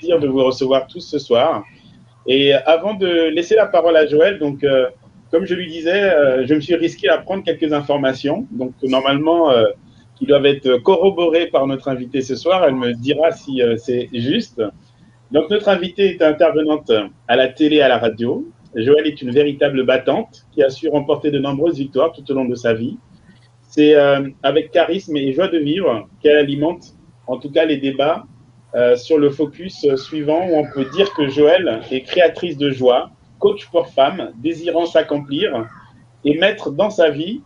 plaisir de vous recevoir tous ce soir. Et avant de laisser la parole à Joëlle, donc, comme je lui disais, je me suis risqué à prendre quelques informations, donc normalement, qui doivent être corroborées par notre invitée ce soir. Elle me dira si c'est juste. Donc, notre invitée est intervenante à la télé et à la radio. Joëlle est une véritable battante qui a su remporter de nombreuses victoires tout au long de sa vie. C'est avec charisme et joie de vivre qu'elle alimente, en tout cas, les débats sur le focus suivant, où on peut dire que Joëlle est créatrice de joie, coach pour femmes, désirant s'accomplir et mettre dans sa vie,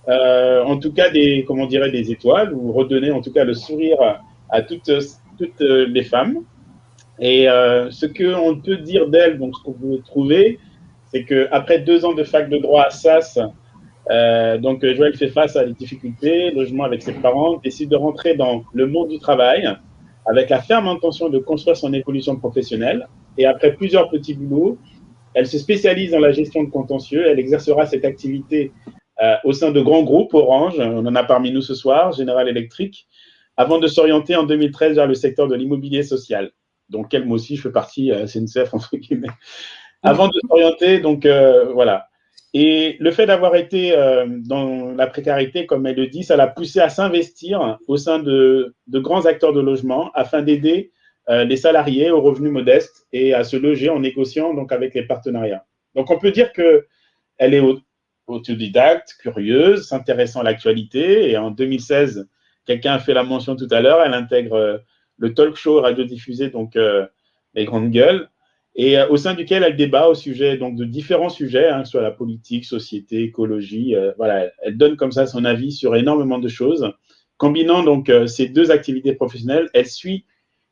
en tout cas, comment on dirait, des étoiles, ou redonner en tout cas le sourire à toutes les femmes. Et ce qu'on peut dire d'elle, donc ce qu'on peut trouver, c'est qu'après 2 ans de fac de droit à SAS, donc Joëlle fait face à des difficultés, logement avec ses parents, décide de rentrer dans le monde du travail avec la ferme intention de construire son évolution professionnelle. Et après plusieurs petits boulots, elle se spécialise dans la gestion de contentieux. Elle exercera cette activité au sein de grands groupes, Orange, on en a parmi nous ce soir, General Electric, avant de s'orienter en 2013 vers le secteur de l'immobilier social, dont moi aussi je fais partie, SNCF entre guillemets. Avant de s'orienter, donc voilà. Et le fait d'avoir été dans la précarité, comme elle le dit, ça l'a poussé à s'investir au sein de grands acteurs de logement afin d'aider les salariés aux revenus modestes et à se loger en négociant donc avec les partenariats. Donc on peut dire qu'elle est autodidacte, curieuse, s'intéressant à l'actualité. Et en 2016, quelqu'un a fait la mention tout à l'heure, elle intègre le talk show radiodiffusé, donc Les Grandes Gueules, et au sein duquel elle débat au sujet donc de différents sujets, que ce soit la politique, société, écologie. Voilà, elle donne comme ça son avis sur énormément de choses. Combinant donc ces 2 activités professionnelles, elle suit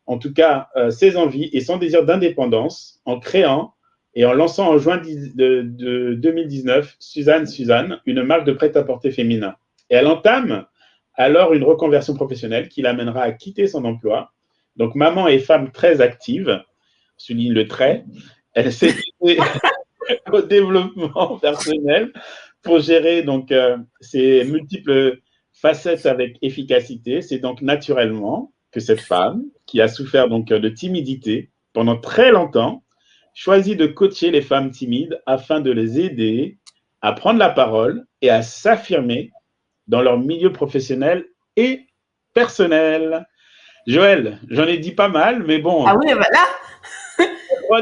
en tout cas ses envies et son désir d'indépendance en créant et en lançant en juin de 2019 Suzanne, une marque de prêt-à-porter féminin. Et elle entame alors une reconversion professionnelle qui l'amènera à quitter son emploi. Donc maman et femme très active, souligne le trait, elle s'est dédiée au développement personnel pour gérer donc ses multiples facettes avec efficacité. C'est donc naturellement que cette femme, qui a souffert donc de timidité pendant très longtemps, choisit de coacher les femmes timides afin de les aider à prendre la parole et à s'affirmer dans leur milieu professionnel et personnel. Joëlle, j'en ai dit pas mal, mais bon. Ah oui, voilà.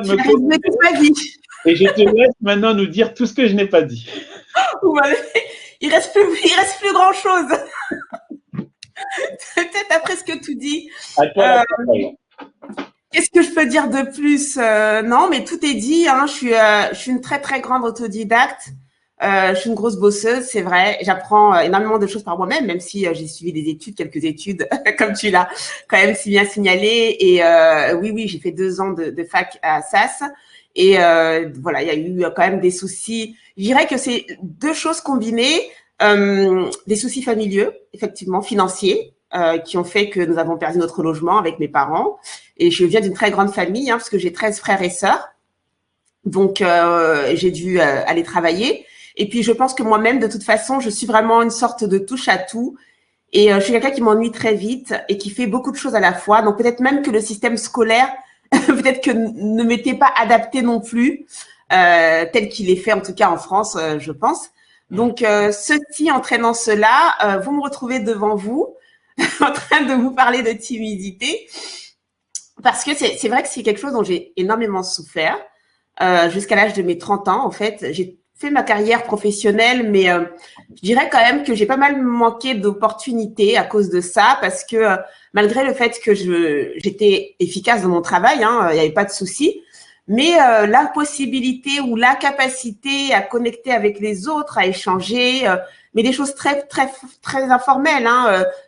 Je résumé toute ma vie. Et je te laisse maintenant nous dire tout ce que je n'ai pas dit. Il reste plus grand chose. Peut-être après ce que tu dis. Qu'est-ce que je peux dire de plus? Non, mais tout est dit. Je suis une très très grande autodidacte. Je suis une grosse bosseuse, c'est vrai. J'apprends énormément de choses par moi-même, même si j'ai suivi des études, quelques études, comme tu l'as quand même si bien signalé. Et oui, j'ai fait 2 ans de fac à SAS. Et voilà, il y a eu quand même des soucis. Je dirais que c'est 2 choses combinées. Des soucis familiaux, effectivement, financiers, qui ont fait que nous avons perdu notre logement avec mes parents. Et je viens d'une très grande famille, parce que j'ai 13 frères et sœurs. Donc, j'ai dû aller travailler. Et puis, je pense que moi-même, de toute façon, je suis vraiment une sorte de touche à tout. Et je suis quelqu'un qui m'ennuie très vite et qui fait beaucoup de choses à la fois. Donc, peut-être même que le système scolaire, peut-être que ne m'était pas adapté non plus, tel qu'il est fait, en tout cas en France, je pense. Donc, ceci entraînant cela, vous me retrouvez devant vous, en train de vous parler de timidité, parce que c'est vrai que c'est quelque chose dont j'ai énormément souffert, jusqu'à l'âge de mes 30 ans, en fait. J'ai fait ma carrière professionnelle, mais je dirais quand même que j'ai pas mal manqué d'opportunités à cause de ça, parce que malgré le fait que j'étais efficace dans mon travail, il n'y avait pas de souci, mais la possibilité ou la capacité à connecter avec les autres, à échanger, mais des choses très très très informelles,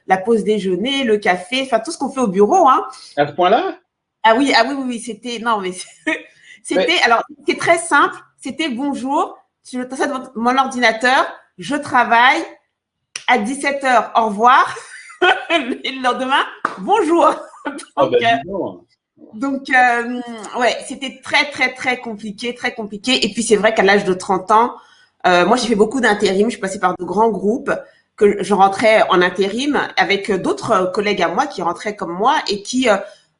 la pause déjeuner, le café, enfin tout ce qu'on fait au bureau. À ce point-là? Ah oui, c'était alors c'est très simple. C'était bonjour. Je tasse devant mon ordinateur, je travaille, à 17h, au revoir, et le lendemain, bonjour. Donc, ouais, c'était très, très, très compliqué, très compliqué. Et puis, c'est vrai qu'à l'âge de 30 ans, moi, j'ai fait beaucoup d'intérim, je suis passée par de grands groupes, que je rentrais en intérim avec d'autres collègues à moi qui rentraient comme moi et qui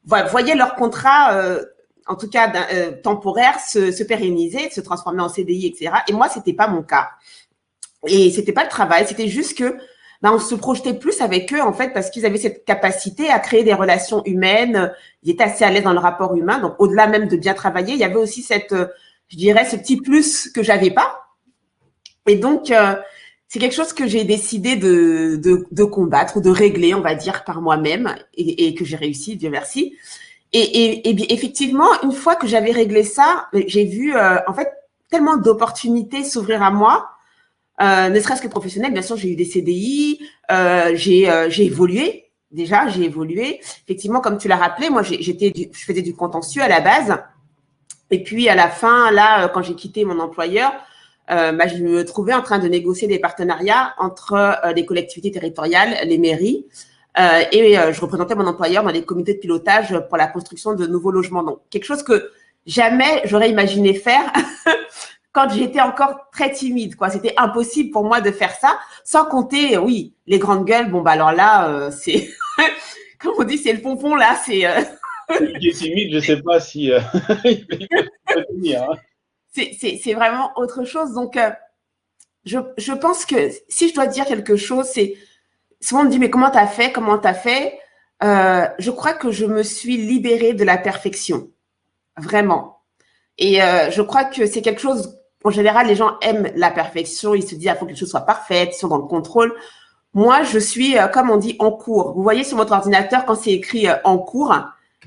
voyaient leur contrat, en tout cas temporaire, se pérenniser, se transformer en CDI, etc. Et moi, c'était pas mon cas. Et c'était pas le travail, c'était juste que on se projetait plus avec eux en fait parce qu'ils avaient cette capacité à créer des relations humaines. Ils étaient assez à l'aise dans le rapport humain. Donc au-delà même de bien travailler, il y avait aussi cette, je dirais, ce petit plus que j'avais pas. Et donc c'est quelque chose que j'ai décidé de combattre ou de régler, on va dire, par moi-même et que j'ai réussi, Dieu merci. Et bien, effectivement, une fois que j'avais réglé ça, j'ai vu en fait tellement d'opportunités s'ouvrir à moi. Ne serait-ce que professionnel, bien sûr, j'ai eu des CDI, j'ai évolué. Déjà, j'ai évolué. Effectivement, comme tu l'as rappelé, moi, je faisais du contentieux à la base. Et puis, à la fin, là, quand j'ai quitté mon employeur, je me trouvais en train de négocier des partenariats entre les collectivités territoriales, les mairies, et je représentais mon employeur dans les comités de pilotage pour la construction de nouveaux logements. Donc, quelque chose que jamais j'aurais imaginé faire quand j'étais encore très timide, quoi. C'était impossible pour moi de faire ça, sans compter, oui, les grandes gueules. Bon, bah alors là, c'est, comme on dit, c'est le pompon, là, c'est… Celui qui est timide, je ne sais pas si il peut tenir. Hein. C'est vraiment autre chose. Donc, je pense que si je dois dire quelque chose, c'est… Souvent, on me dit, mais comment t'as fait? Comment t'as fait? Je crois que je me suis libérée de la perfection. Vraiment. Et je crois que c'est quelque chose… En général, les gens aiment la perfection. Ils se disent, il faut que les choses soient parfaites, ils sont dans le contrôle. Moi, je suis, comme on dit, en cours. Vous voyez sur votre ordinateur, quand c'est écrit en cours,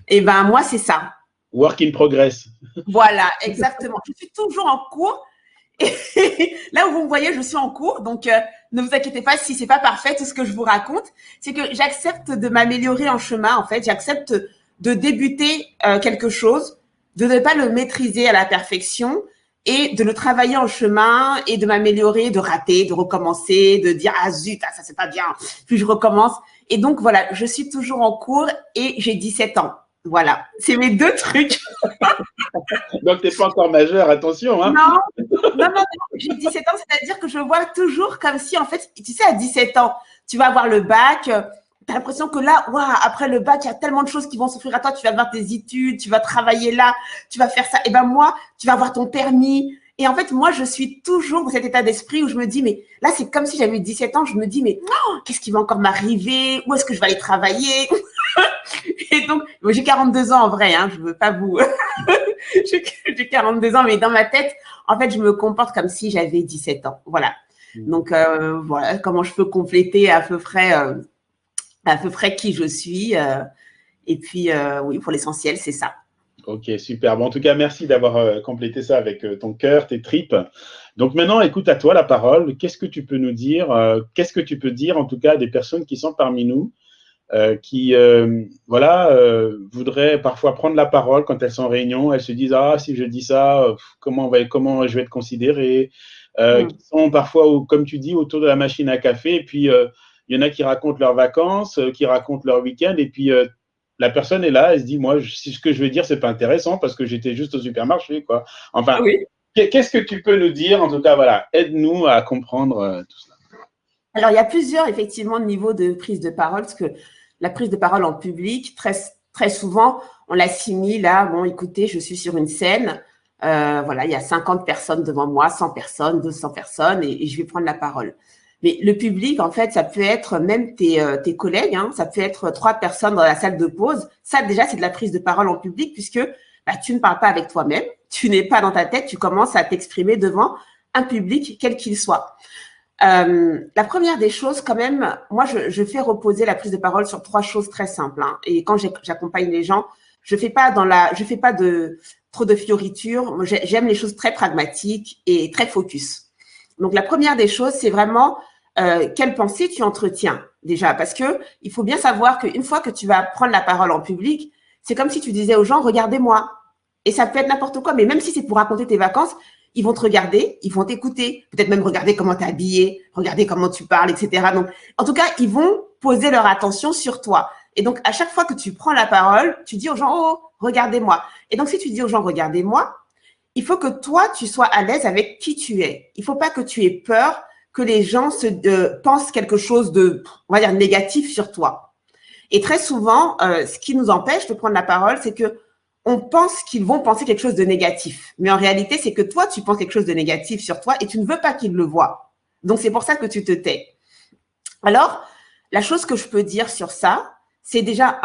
eh ben moi, c'est ça. Work in progress. Voilà, exactement. Je suis toujours en cours. Et là où vous me voyez, je suis en cours. Donc, ne vous inquiétez pas si c'est pas parfait tout ce que je vous raconte. C'est que j'accepte de m'améliorer en chemin, en fait. J'accepte de débuter quelque chose, de ne pas le maîtriser à la perfection et de le travailler en chemin et de m'améliorer, de rater, de recommencer, de dire ah zut, ah, ça c'est pas bien, puis je recommence. Et donc voilà, je suis toujours en cours et j'ai 17 ans. Voilà, c'est mes deux trucs. Donc tu n'es pas encore majeur, attention. Hein. Non, j'ai 17 ans, c'est-à-dire que je vois toujours comme si en fait, tu sais, à 17 ans, tu vas avoir le bac, tu as l'impression que là, wow, après le bac, il y a tellement de choses qui vont s'offrir à toi. Tu vas avoir tes études, tu vas travailler là, tu vas faire ça. Et ben moi, tu vas avoir ton permis. Et en fait, moi, je suis toujours dans cet état d'esprit où je me dis, mais là, c'est comme si j'avais 17 ans. Je me dis, mais oh, qu'est-ce qui va encore m'arriver? Où est-ce que je vais aller travailler? Et donc, j'ai 42 ans en vrai, hein, je veux pas vous… j'ai 42 ans, mais dans ma tête, en fait, je me comporte comme si j'avais 17 ans. Voilà. Donc, voilà comment je peux compléter à peu près qui je suis. Et puis, oui, pour l'essentiel, c'est ça. Ok, super. Bon, en tout cas, merci d'avoir complété ça avec ton cœur, tes tripes. Donc maintenant, écoute à toi la parole. Qu'est-ce que tu peux nous dire qu'est-ce que tu peux dire en tout cas à des personnes qui sont parmi nous qui voudraient parfois prendre la parole quand elles sont en réunion. Elles se disent ah si je dis ça, comment je vais être considéré qui sont parfois, comme tu dis, autour de la machine à café. Et puis il y en a qui racontent leurs vacances, qui racontent leur week-end. Et puis la personne est là, elle se dit moi si ce que je vais dire c'est pas intéressant parce que j'étais juste au supermarché quoi. Enfin, oui. Qu'est-ce que tu peux nous dire en tout cas voilà, aide-nous à comprendre tout cela. Alors il y a plusieurs effectivement niveaux de prise de parole parce que la prise de parole en public, très souvent, on l'assimile à, bon, écoutez, je suis sur une scène, voilà, il y a 50 personnes devant moi, 100 personnes, 200 personnes, et je vais prendre la parole. Mais le public, en fait, ça peut être même tes collègues, hein, ça peut être 3 personnes dans la salle de pause. Ça, déjà, c'est de la prise de parole en public puisque tu ne parles pas avec toi-même, tu n'es pas dans ta tête, tu commences à t'exprimer devant un public, quel qu'il soit. La première des choses, quand même, moi, je fais reposer la prise de parole sur 3 choses très simples. Hein. Et quand j'accompagne les gens, je fais pas trop de fioritures. J'aime les choses très pragmatiques et très focus. Donc, la première des choses, c'est vraiment quelle pensée tu entretiens déjà, parce que il faut bien savoir qu'une fois que tu vas prendre la parole en public, c'est comme si tu disais aux gens, regardez-moi. Et ça peut être n'importe quoi, mais même si c'est pour raconter tes vacances, ils vont te regarder, ils vont t'écouter, peut-être même regarder comment tu es habillé, regarder comment tu parles, etc. Donc, en tout cas, ils vont poser leur attention sur toi. Et donc, à chaque fois que tu prends la parole, tu dis aux gens, oh, regardez-moi. Et donc, si tu dis aux gens, regardez-moi, il faut que toi, tu sois à l'aise avec qui tu es. Il ne faut pas que tu aies peur que les gens pensent quelque chose de, on va dire, négatif sur toi. Et très souvent, ce qui nous empêche de prendre la parole, c'est que on pense qu'ils vont penser quelque chose de négatif. Mais en réalité, c'est que toi, tu penses quelque chose de négatif sur toi et tu ne veux pas qu'ils le voient. Donc, c'est pour ça que tu te tais. Alors, la chose que je peux dire sur ça, c'est déjà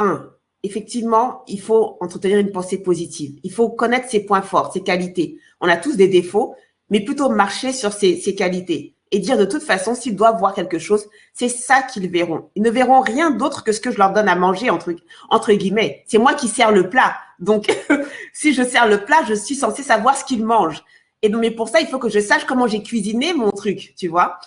effectivement, il faut entretenir une pensée positive. Il faut connaître ses points forts, ses qualités. On a tous des défauts, mais plutôt marcher sur ses qualités et dire de toute façon, s'ils doivent voir quelque chose, c'est ça qu'ils verront. Ils ne verront rien d'autre que ce que je leur donne à manger, entre guillemets. C'est moi qui sers le plat. Donc, si je sers le plat, je suis censée savoir ce qu'ils mangent. Et donc, mais pour ça, il faut que je sache comment j'ai cuisiné mon truc, tu vois.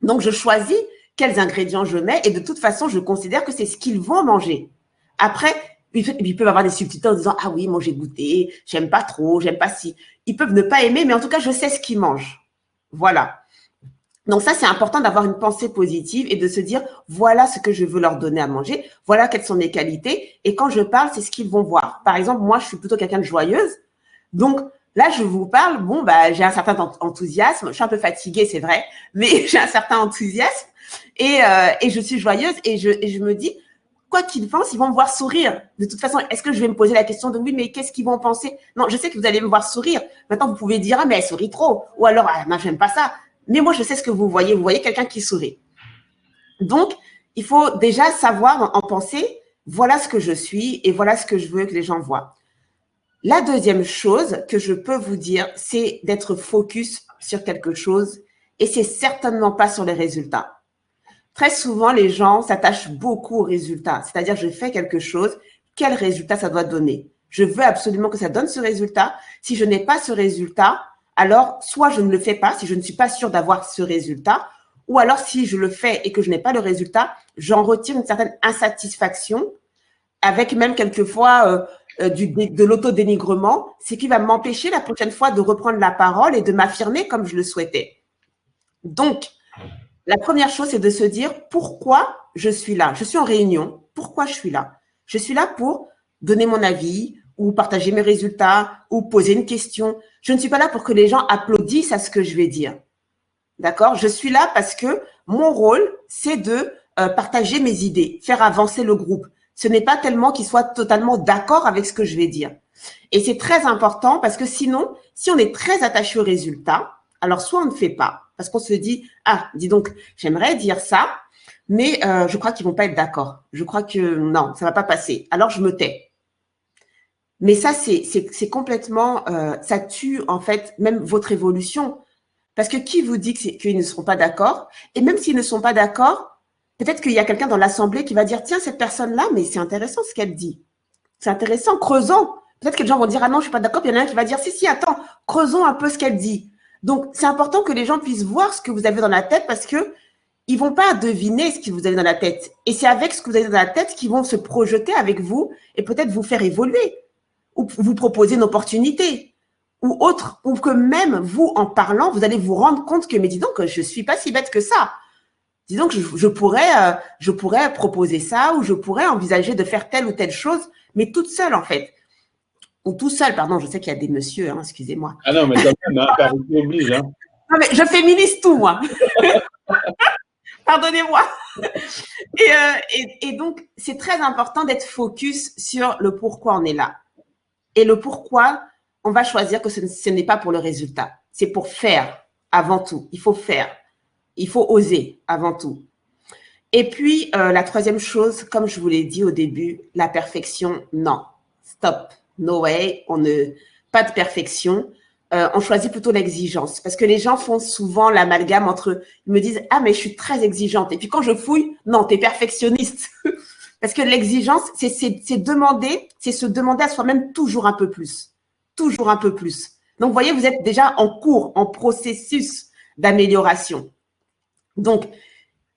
Donc, je choisis quels ingrédients je mets et de toute façon, je considère que c'est ce qu'ils vont manger. Après, ils peuvent avoir des subtilités en disant « Ah oui, moi j'ai goûté, j'aime pas trop, j'aime pas si… » Ils peuvent ne pas aimer, mais en tout cas, je sais ce qu'ils mangent. Voilà. Donc ça, c'est important d'avoir une pensée positive et de se dire « Voilà ce que je veux leur donner à manger, voilà quelles sont mes qualités. » Et quand je parle, c'est ce qu'ils vont voir. Par exemple, moi, je suis plutôt quelqu'un de joyeuse. Donc là, je vous parle, bon, bah, j'ai un certain enthousiasme. Je suis un peu fatiguée, c'est vrai, mais j'ai un certain enthousiasme et je suis joyeuse et je me dis… Quoi qu'ils pensent, ils vont me voir sourire. De toute façon, est-ce que je vais me poser la question de oui, mais qu'est-ce qu'ils vont penser? Non, je sais que vous allez me voir sourire. Maintenant, vous pouvez dire, ah, mais elle sourit trop. Ou alors, ah, moi, j'aime pas ça. Mais moi, je sais ce que vous voyez. Vous voyez quelqu'un qui sourit. Donc, il faut déjà savoir en penser, voilà ce que je suis et voilà ce que je veux que les gens voient. La deuxième chose que je peux vous dire, c'est d'être focus sur quelque chose et c'est certainement pas sur les résultats. Très souvent, les gens s'attachent beaucoup aux résultats. C'est-à-dire, je fais quelque chose, quel résultat ça doit donner? Je veux absolument que ça donne ce résultat. Si je n'ai pas ce résultat, alors soit je ne le fais pas, si je ne suis pas sûre d'avoir ce résultat, ou alors si je le fais et que je n'ai pas le résultat, j'en retire une certaine insatisfaction, avec même quelquefois de l'autodénigrement, ce qui va m'empêcher la prochaine fois de reprendre la parole et de m'affirmer comme je le souhaitais. Donc, la première chose, c'est de se dire pourquoi je suis là. Je suis en réunion. Pourquoi je suis là? Je suis là pour donner mon avis ou partager mes résultats ou poser une question. Je ne suis pas là pour que les gens applaudissent à ce que je vais dire. D'accord? Je suis là parce que mon rôle, c'est de partager mes idées, faire avancer le groupe. Ce n'est pas tellement qu'ils soient totalement d'accord avec ce que je vais dire. Et c'est très important parce que sinon, si on est très attaché aux résultats, alors soit on ne fait pas, parce qu'on se dit, ah, dis donc, j'aimerais dire ça, mais je crois qu'ils vont pas être d'accord. Je crois que non, ça va pas passer. Alors, je me tais. Mais ça, c'est complètement, ça tue en fait même votre évolution. Parce que qui vous dit qu'ils ne seront pas d'accord? Et même s'ils ne sont pas d'accord, peut-être qu'il y a quelqu'un dans l'assemblée qui va dire, tiens, cette personne-là, mais c'est intéressant ce qu'elle dit. C'est intéressant, creusons. Peut-être que les gens vont dire, ah non, je suis pas d'accord. Puis il y en a un qui va dire, si, attends, creusons un peu ce qu'elle dit. Donc, c'est important que les gens puissent voir ce que vous avez dans la tête parce que ils vont pas deviner ce que vous avez dans la tête. Et c'est avec ce que vous avez dans la tête qu'ils vont se projeter avec vous et peut-être vous faire évoluer ou vous proposer une opportunité ou autre, ou que même vous, en parlant, vous allez vous rendre compte que, mais dis donc, je suis pas si bête que ça. Dis donc, je pourrais proposer ça ou je pourrais envisager de faire telle ou telle chose, mais toute seule, en fait. Ou tout seul, pardon, je sais qu'il y a des messieurs, hein, excusez-moi. Ah non, mais quand même, hein, parité oblige. Hein. Non, mais je féminise tout, moi. Pardonnez-moi. Et donc, c'est très important d'être focus sur le pourquoi on est là. Et le pourquoi, on va choisir que ce n'est pas pour le résultat. C'est pour faire avant tout. Il faut faire. Il faut oser avant tout. Et puis, la troisième chose, comme je vous l'ai dit au début, la perfection, non. Stop. No way. Pas de perfection. On choisit plutôt l'exigence. Parce que les gens font souvent l'amalgame entre… Ils me disent, ah, mais je suis très exigeante. Et puis quand je fouille, non, tu es perfectionniste. Parce que l'exigence, c'est se demander à soi-même toujours un peu plus. Toujours un peu plus. Donc, vous voyez, vous êtes déjà en cours, en processus d'amélioration. Donc,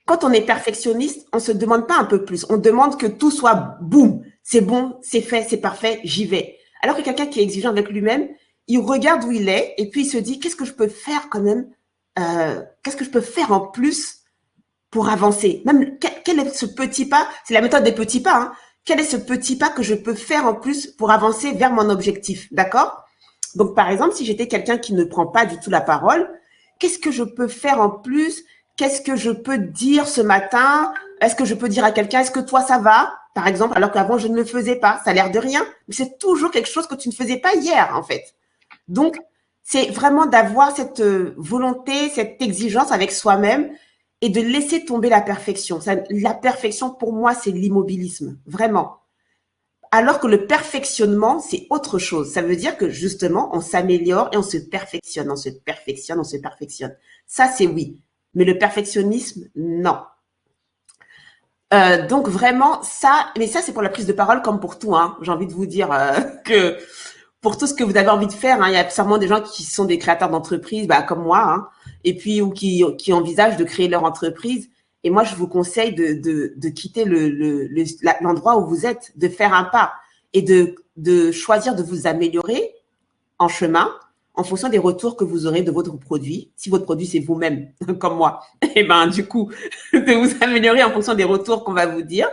quand on est perfectionniste, on ne se demande pas un peu plus. On demande que tout soit boum, c'est bon, c'est fait, c'est parfait, j'y vais. Alors que quelqu'un qui est exigeant avec lui-même, il regarde où il est et puis il se dit, qu'est-ce que je peux faire quand même? Qu'est-ce que je peux faire en plus pour avancer? Même, quel est ce petit pas? C'est la méthode des petits pas. Hein. Quel est ce petit pas que je peux faire en plus pour avancer vers mon objectif? D'accord? Donc, par exemple, si j'étais quelqu'un qui ne prend pas du tout la parole, qu'est-ce que je peux faire en plus? Qu'est-ce que je peux dire ce matin? Est-ce que je peux dire à quelqu'un, est-ce que toi, ça va? par exemple, alors qu'avant, je ne le faisais pas. Ça a l'air de rien, mais c'est toujours quelque chose que tu ne faisais pas hier, en fait. Donc, c'est vraiment d'avoir cette volonté, cette exigence avec soi-même et de laisser tomber la perfection. La perfection, pour moi, c'est l'immobilisme, vraiment. Alors que le perfectionnement, c'est autre chose. Ça veut dire que justement, on s'améliore et on se perfectionne, on se perfectionne, on se perfectionne. Ça, c'est oui. Mais le perfectionnisme, non. Donc vraiment, mais ça, c'est pour la prise de parole comme pour tout. Hein. J'ai envie de vous dire que pour tout ce que vous avez envie de faire, hein, il y a sûrement des gens qui sont des créateurs d'entreprises, bah, comme moi, hein, et puis ou qui envisagent de créer leur entreprise. Et moi, je vous conseille de quitter l'endroit où vous êtes, de faire un pas et de choisir de vous améliorer en chemin en fonction des retours que vous aurez de votre produit. Si votre produit, c'est vous-même, comme moi, et ben du coup, de vous améliorer en fonction des retours qu'on va vous dire.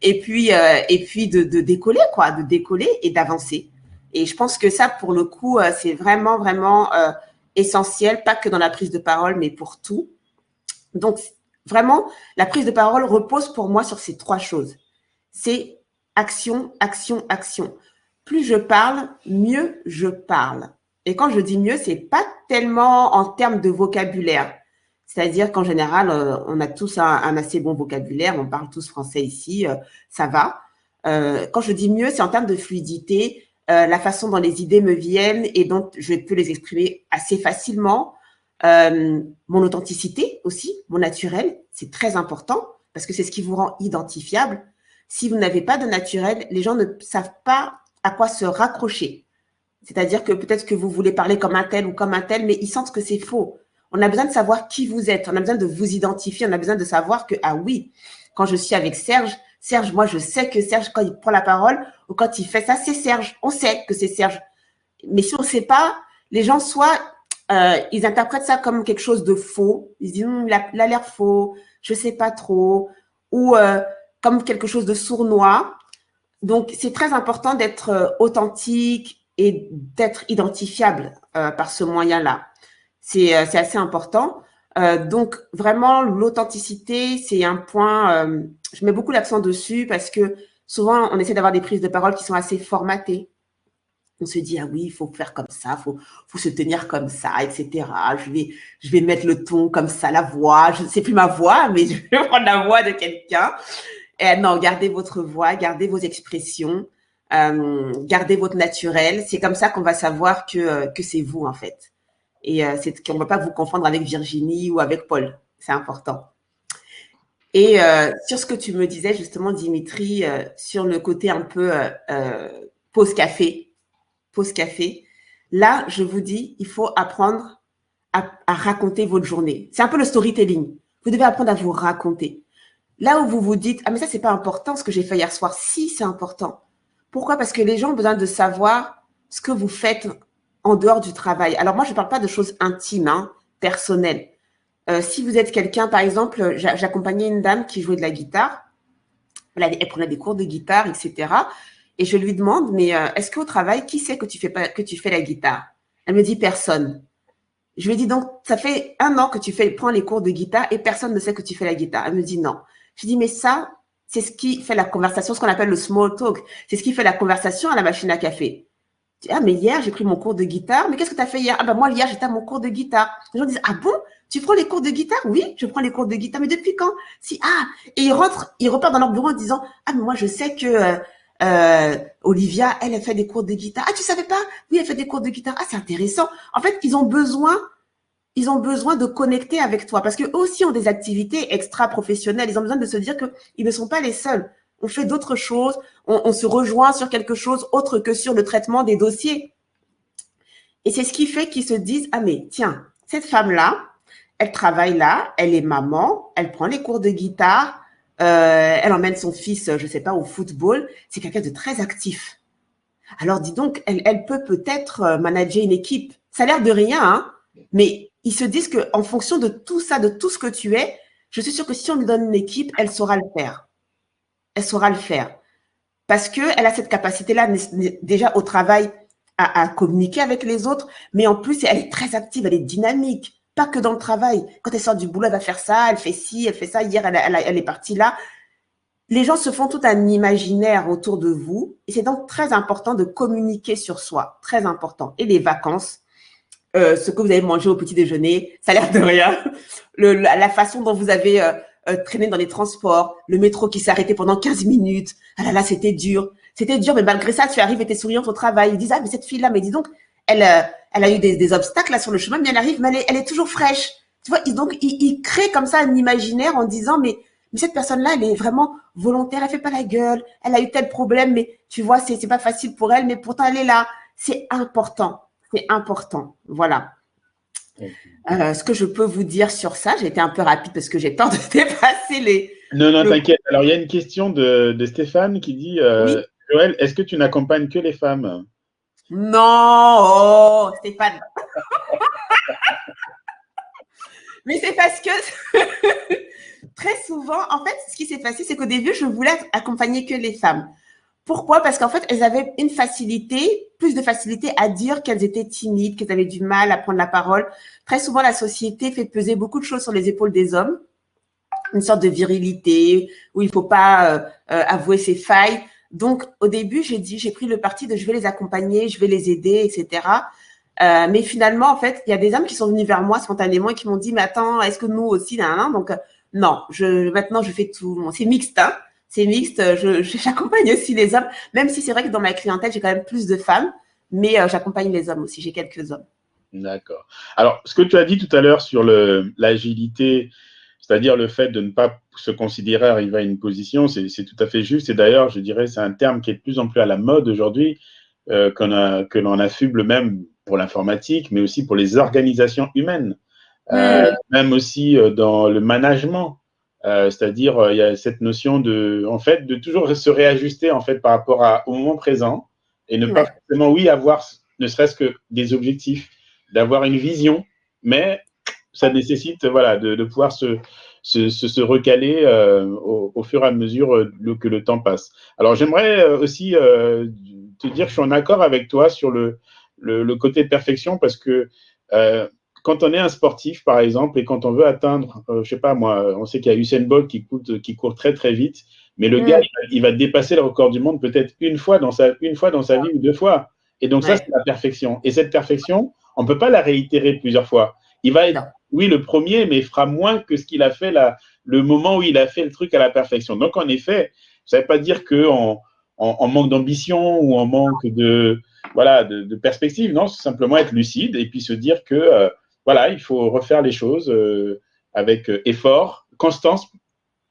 Et puis de décoller, quoi, de décoller et d'avancer. Et je pense que ça, pour le coup, c'est vraiment, vraiment essentiel, pas que dans la prise de parole, mais pour tout. Donc, vraiment, la prise de parole repose pour moi sur ces trois choses. C'est action, action, action. Plus je parle, mieux je parle. Et quand je dis mieux, c'est pas tellement en termes de vocabulaire. C'est-à-dire qu'en général, on a tous un assez bon vocabulaire, on parle tous français ici, ça va. Quand je dis mieux, c'est en termes de fluidité, la façon dont les idées me viennent et dont je peux les exprimer assez facilement. Mon authenticité aussi, mon naturel, c'est très important parce que c'est ce qui vous rend identifiable. Si vous n'avez pas de naturel, les gens ne savent pas à quoi se raccrocher. C'est-à-dire que peut-être que vous voulez parler comme un tel ou comme un tel, mais ils sentent que c'est faux. On a besoin de savoir qui vous êtes, on a besoin de vous identifier, on a besoin de savoir que, ah oui, quand je suis avec Serge, moi je sais que Serge, quand il prend la parole ou quand il fait ça, c'est Serge. On sait que c'est Serge. Mais si on ne sait pas, les gens soit ils interprètent ça comme quelque chose de faux. Ils se disent, il a l'air faux, je ne sais pas trop. Ou comme quelque chose de sournois. Donc, c'est très important d'être authentique et d'être identifiable par ce moyen-là. C'est assez important. Donc, vraiment, l'authenticité, c'est un point, je mets beaucoup l'accent dessus parce que souvent, on essaie d'avoir des prises de parole qui sont assez formatées. On se dit, ah oui, il faut faire comme ça, faut se tenir comme ça, etc. Je vais mettre le ton comme ça, la voix. Je ne sais plus ma voix, mais je vais prendre la voix de quelqu'un. Non, gardez votre voix, gardez vos expressions, gardez votre naturel. C'est comme ça qu'on va savoir que c'est vous, en fait. Et qu'on ne va pas vous confondre avec Virginie ou avec Paul. C'est important. Et sur ce que tu me disais, justement, Dimitri, sur le côté un peu pause café, là, je vous dis, il faut apprendre à raconter votre journée. C'est un peu le storytelling. Vous devez apprendre à vous raconter. Là où vous vous dites, ah mais ça, c'est pas important ce que j'ai fait hier soir. Si, c'est important. Pourquoi? Parce que les gens ont besoin de savoir ce que vous faites en dehors du travail. Alors moi, je ne parle pas de choses intimes, hein, personnelles. Si vous êtes quelqu'un, par exemple, j'accompagnais une dame qui jouait de la guitare. Elle prenait des cours de guitare, etc. Et je lui demande, mais est-ce qu'au travail, qui sait que tu fais la guitare? Elle me dit, personne. Je lui ai dit, donc, ça fait 1 an que prends les cours de guitare et personne ne sait que tu fais la guitare. Elle me dit, non. Je dis, mais ça, c'est ce qui fait la conversation, ce qu'on appelle le small talk. C'est ce qui fait la conversation à la machine à café. Je dis, ah, mais hier, j'ai pris mon cours de guitare. Mais qu'est-ce que tu as fait hier? Ah, ben moi, hier, j'étais à mon cours de guitare. Les gens disent, ah bon? Tu prends les cours de guitare? Oui, je prends les cours de guitare. Mais depuis quand? Si, ah. Et ils repartent dans leur bureau en disant, ah, mais moi, je sais que Olivia, elle fait des cours de guitare. Ah, tu savais pas? Oui, elle fait des cours de guitare. Ah, c'est intéressant. En fait, ils ont besoin de connecter avec toi parce qu'eux aussi ont des activités extra-professionnelles. Ils ont besoin de se dire qu'ils ne sont pas les seuls. On fait d'autres choses, on se rejoint sur quelque chose autre que sur le traitement des dossiers. Et c'est ce qui fait qu'ils se disent, ah mais tiens, cette femme-là, elle travaille là, elle est maman, elle prend les cours de guitare, elle emmène son fils, je ne sais pas, au football. C'est quelqu'un de très actif. Alors dis donc, elle peut peut-être manager une équipe. Ça a l'air de rien, hein, mais ils se disent qu'en fonction de tout ça, de tout ce que tu es, je suis sûre que si on lui donne une équipe, elle saura le faire. Elle saura le faire. Parce qu'elle a cette capacité-là, déjà au travail, à communiquer avec les autres, mais en plus, elle est très active, elle est dynamique. Pas que dans le travail. Quand elle sort du boulot, elle va faire ça, elle fait ci, elle fait ça. Hier, elle est partie là. les gens se font tout un imaginaire autour de vous et c'est donc très important de communiquer sur soi, très important. Et les vacances, ce que vous avez mangé au petit déjeuner, ça a l'air de rien. La façon dont vous avez traîné dans les transports, le métro qui s'est arrêté pendant 15 minutes. Ah là là, c'était dur. C'était dur, mais malgré ça, tu arrives et tu es souriante au travail. Ils disent, ah, mais cette fille-là, mais dis donc, elle a eu des obstacles là sur le chemin, mais elle arrive, mais elle est toujours fraîche. Tu vois, donc, ils créent comme ça un imaginaire en disant, mais cette personne-là, elle est vraiment volontaire, elle fait pas la gueule, elle a eu tel problème, mais tu vois, c'est pas facile pour elle, mais pourtant, elle est là. C'est important. C'est important. Voilà. Ce que je peux vous dire sur ça, j'ai été un peu rapide parce que j'ai peur de dépasser les. Non, non, t'inquiète. Alors, il y a une question de Stéphane qui dit Oui. Joël, est-ce que tu n'accompagnes que les femmes? Non, oh, Stéphane. Mais c'est parce que très souvent, en fait, ce qui s'est passé, c'est qu'au début, je voulais accompagner que les femmes. Pourquoi? Parce qu'en fait, elles avaient une facilité, plus de facilité à dire qu'elles étaient timides, qu'elles avaient du mal à prendre la parole. Très souvent, la société fait peser beaucoup de choses sur les épaules des hommes, une sorte de virilité où il ne faut pas avouer ses failles. Donc, au début, j'ai pris le parti de je vais les accompagner, je vais les aider, etc. Mais finalement, en fait, il y a des hommes qui sont venus vers moi spontanément et qui m'ont dit, mais attends, est-ce que nous aussi, nan. Donc, non, maintenant, je fais tout. C'est mixte, hein. C'est mixte. J'accompagne aussi les hommes, même si c'est vrai que dans ma clientèle, j'ai quand même plus de femmes, mais j'accompagne les hommes aussi. J'ai quelques hommes. D'accord. Alors, ce que tu as dit tout à l'heure sur l'agilité, c'est-à-dire le fait de ne pas se considérer arriver à une position, c'est tout à fait juste. Et d'ailleurs, je dirais, c'est un terme qui est de plus en plus à la mode aujourd'hui, que l'on affuble même pour l'informatique, mais aussi pour les organisations humaines, même aussi dans le management. C'est-à-dire, il y a cette notion en fait, de toujours se réajuster en fait par rapport au moment présent et ne pas forcément, oui, avoir ne serait-ce que des objectifs, d'avoir une vision, mais ça nécessite, voilà, de pouvoir se recaler au fur et à mesure que le temps passe. Alors, j'aimerais aussi te dire que je suis en accord avec toi sur le côté de perfection parce que quand on est un sportif, par exemple, et quand on veut atteindre, je sais pas moi, on sait qu'il y a Usain Bolt qui court très très vite, mais le gars, il va dépasser le record du monde peut-être une fois dans sa vie ou deux fois. Et donc ça, c'est la perfection. Et cette perfection, on ne peut pas la réitérer plusieurs fois. Il va être, oui, le premier, mais il fera moins que ce qu'il a fait le moment où il a fait le truc à la perfection. Donc en effet, ça ne veut pas dire qu'on manque d'ambition ou on manque de perspective. Non, c'est simplement être lucide et puis se dire que voilà, il faut refaire les choses avec effort, constance,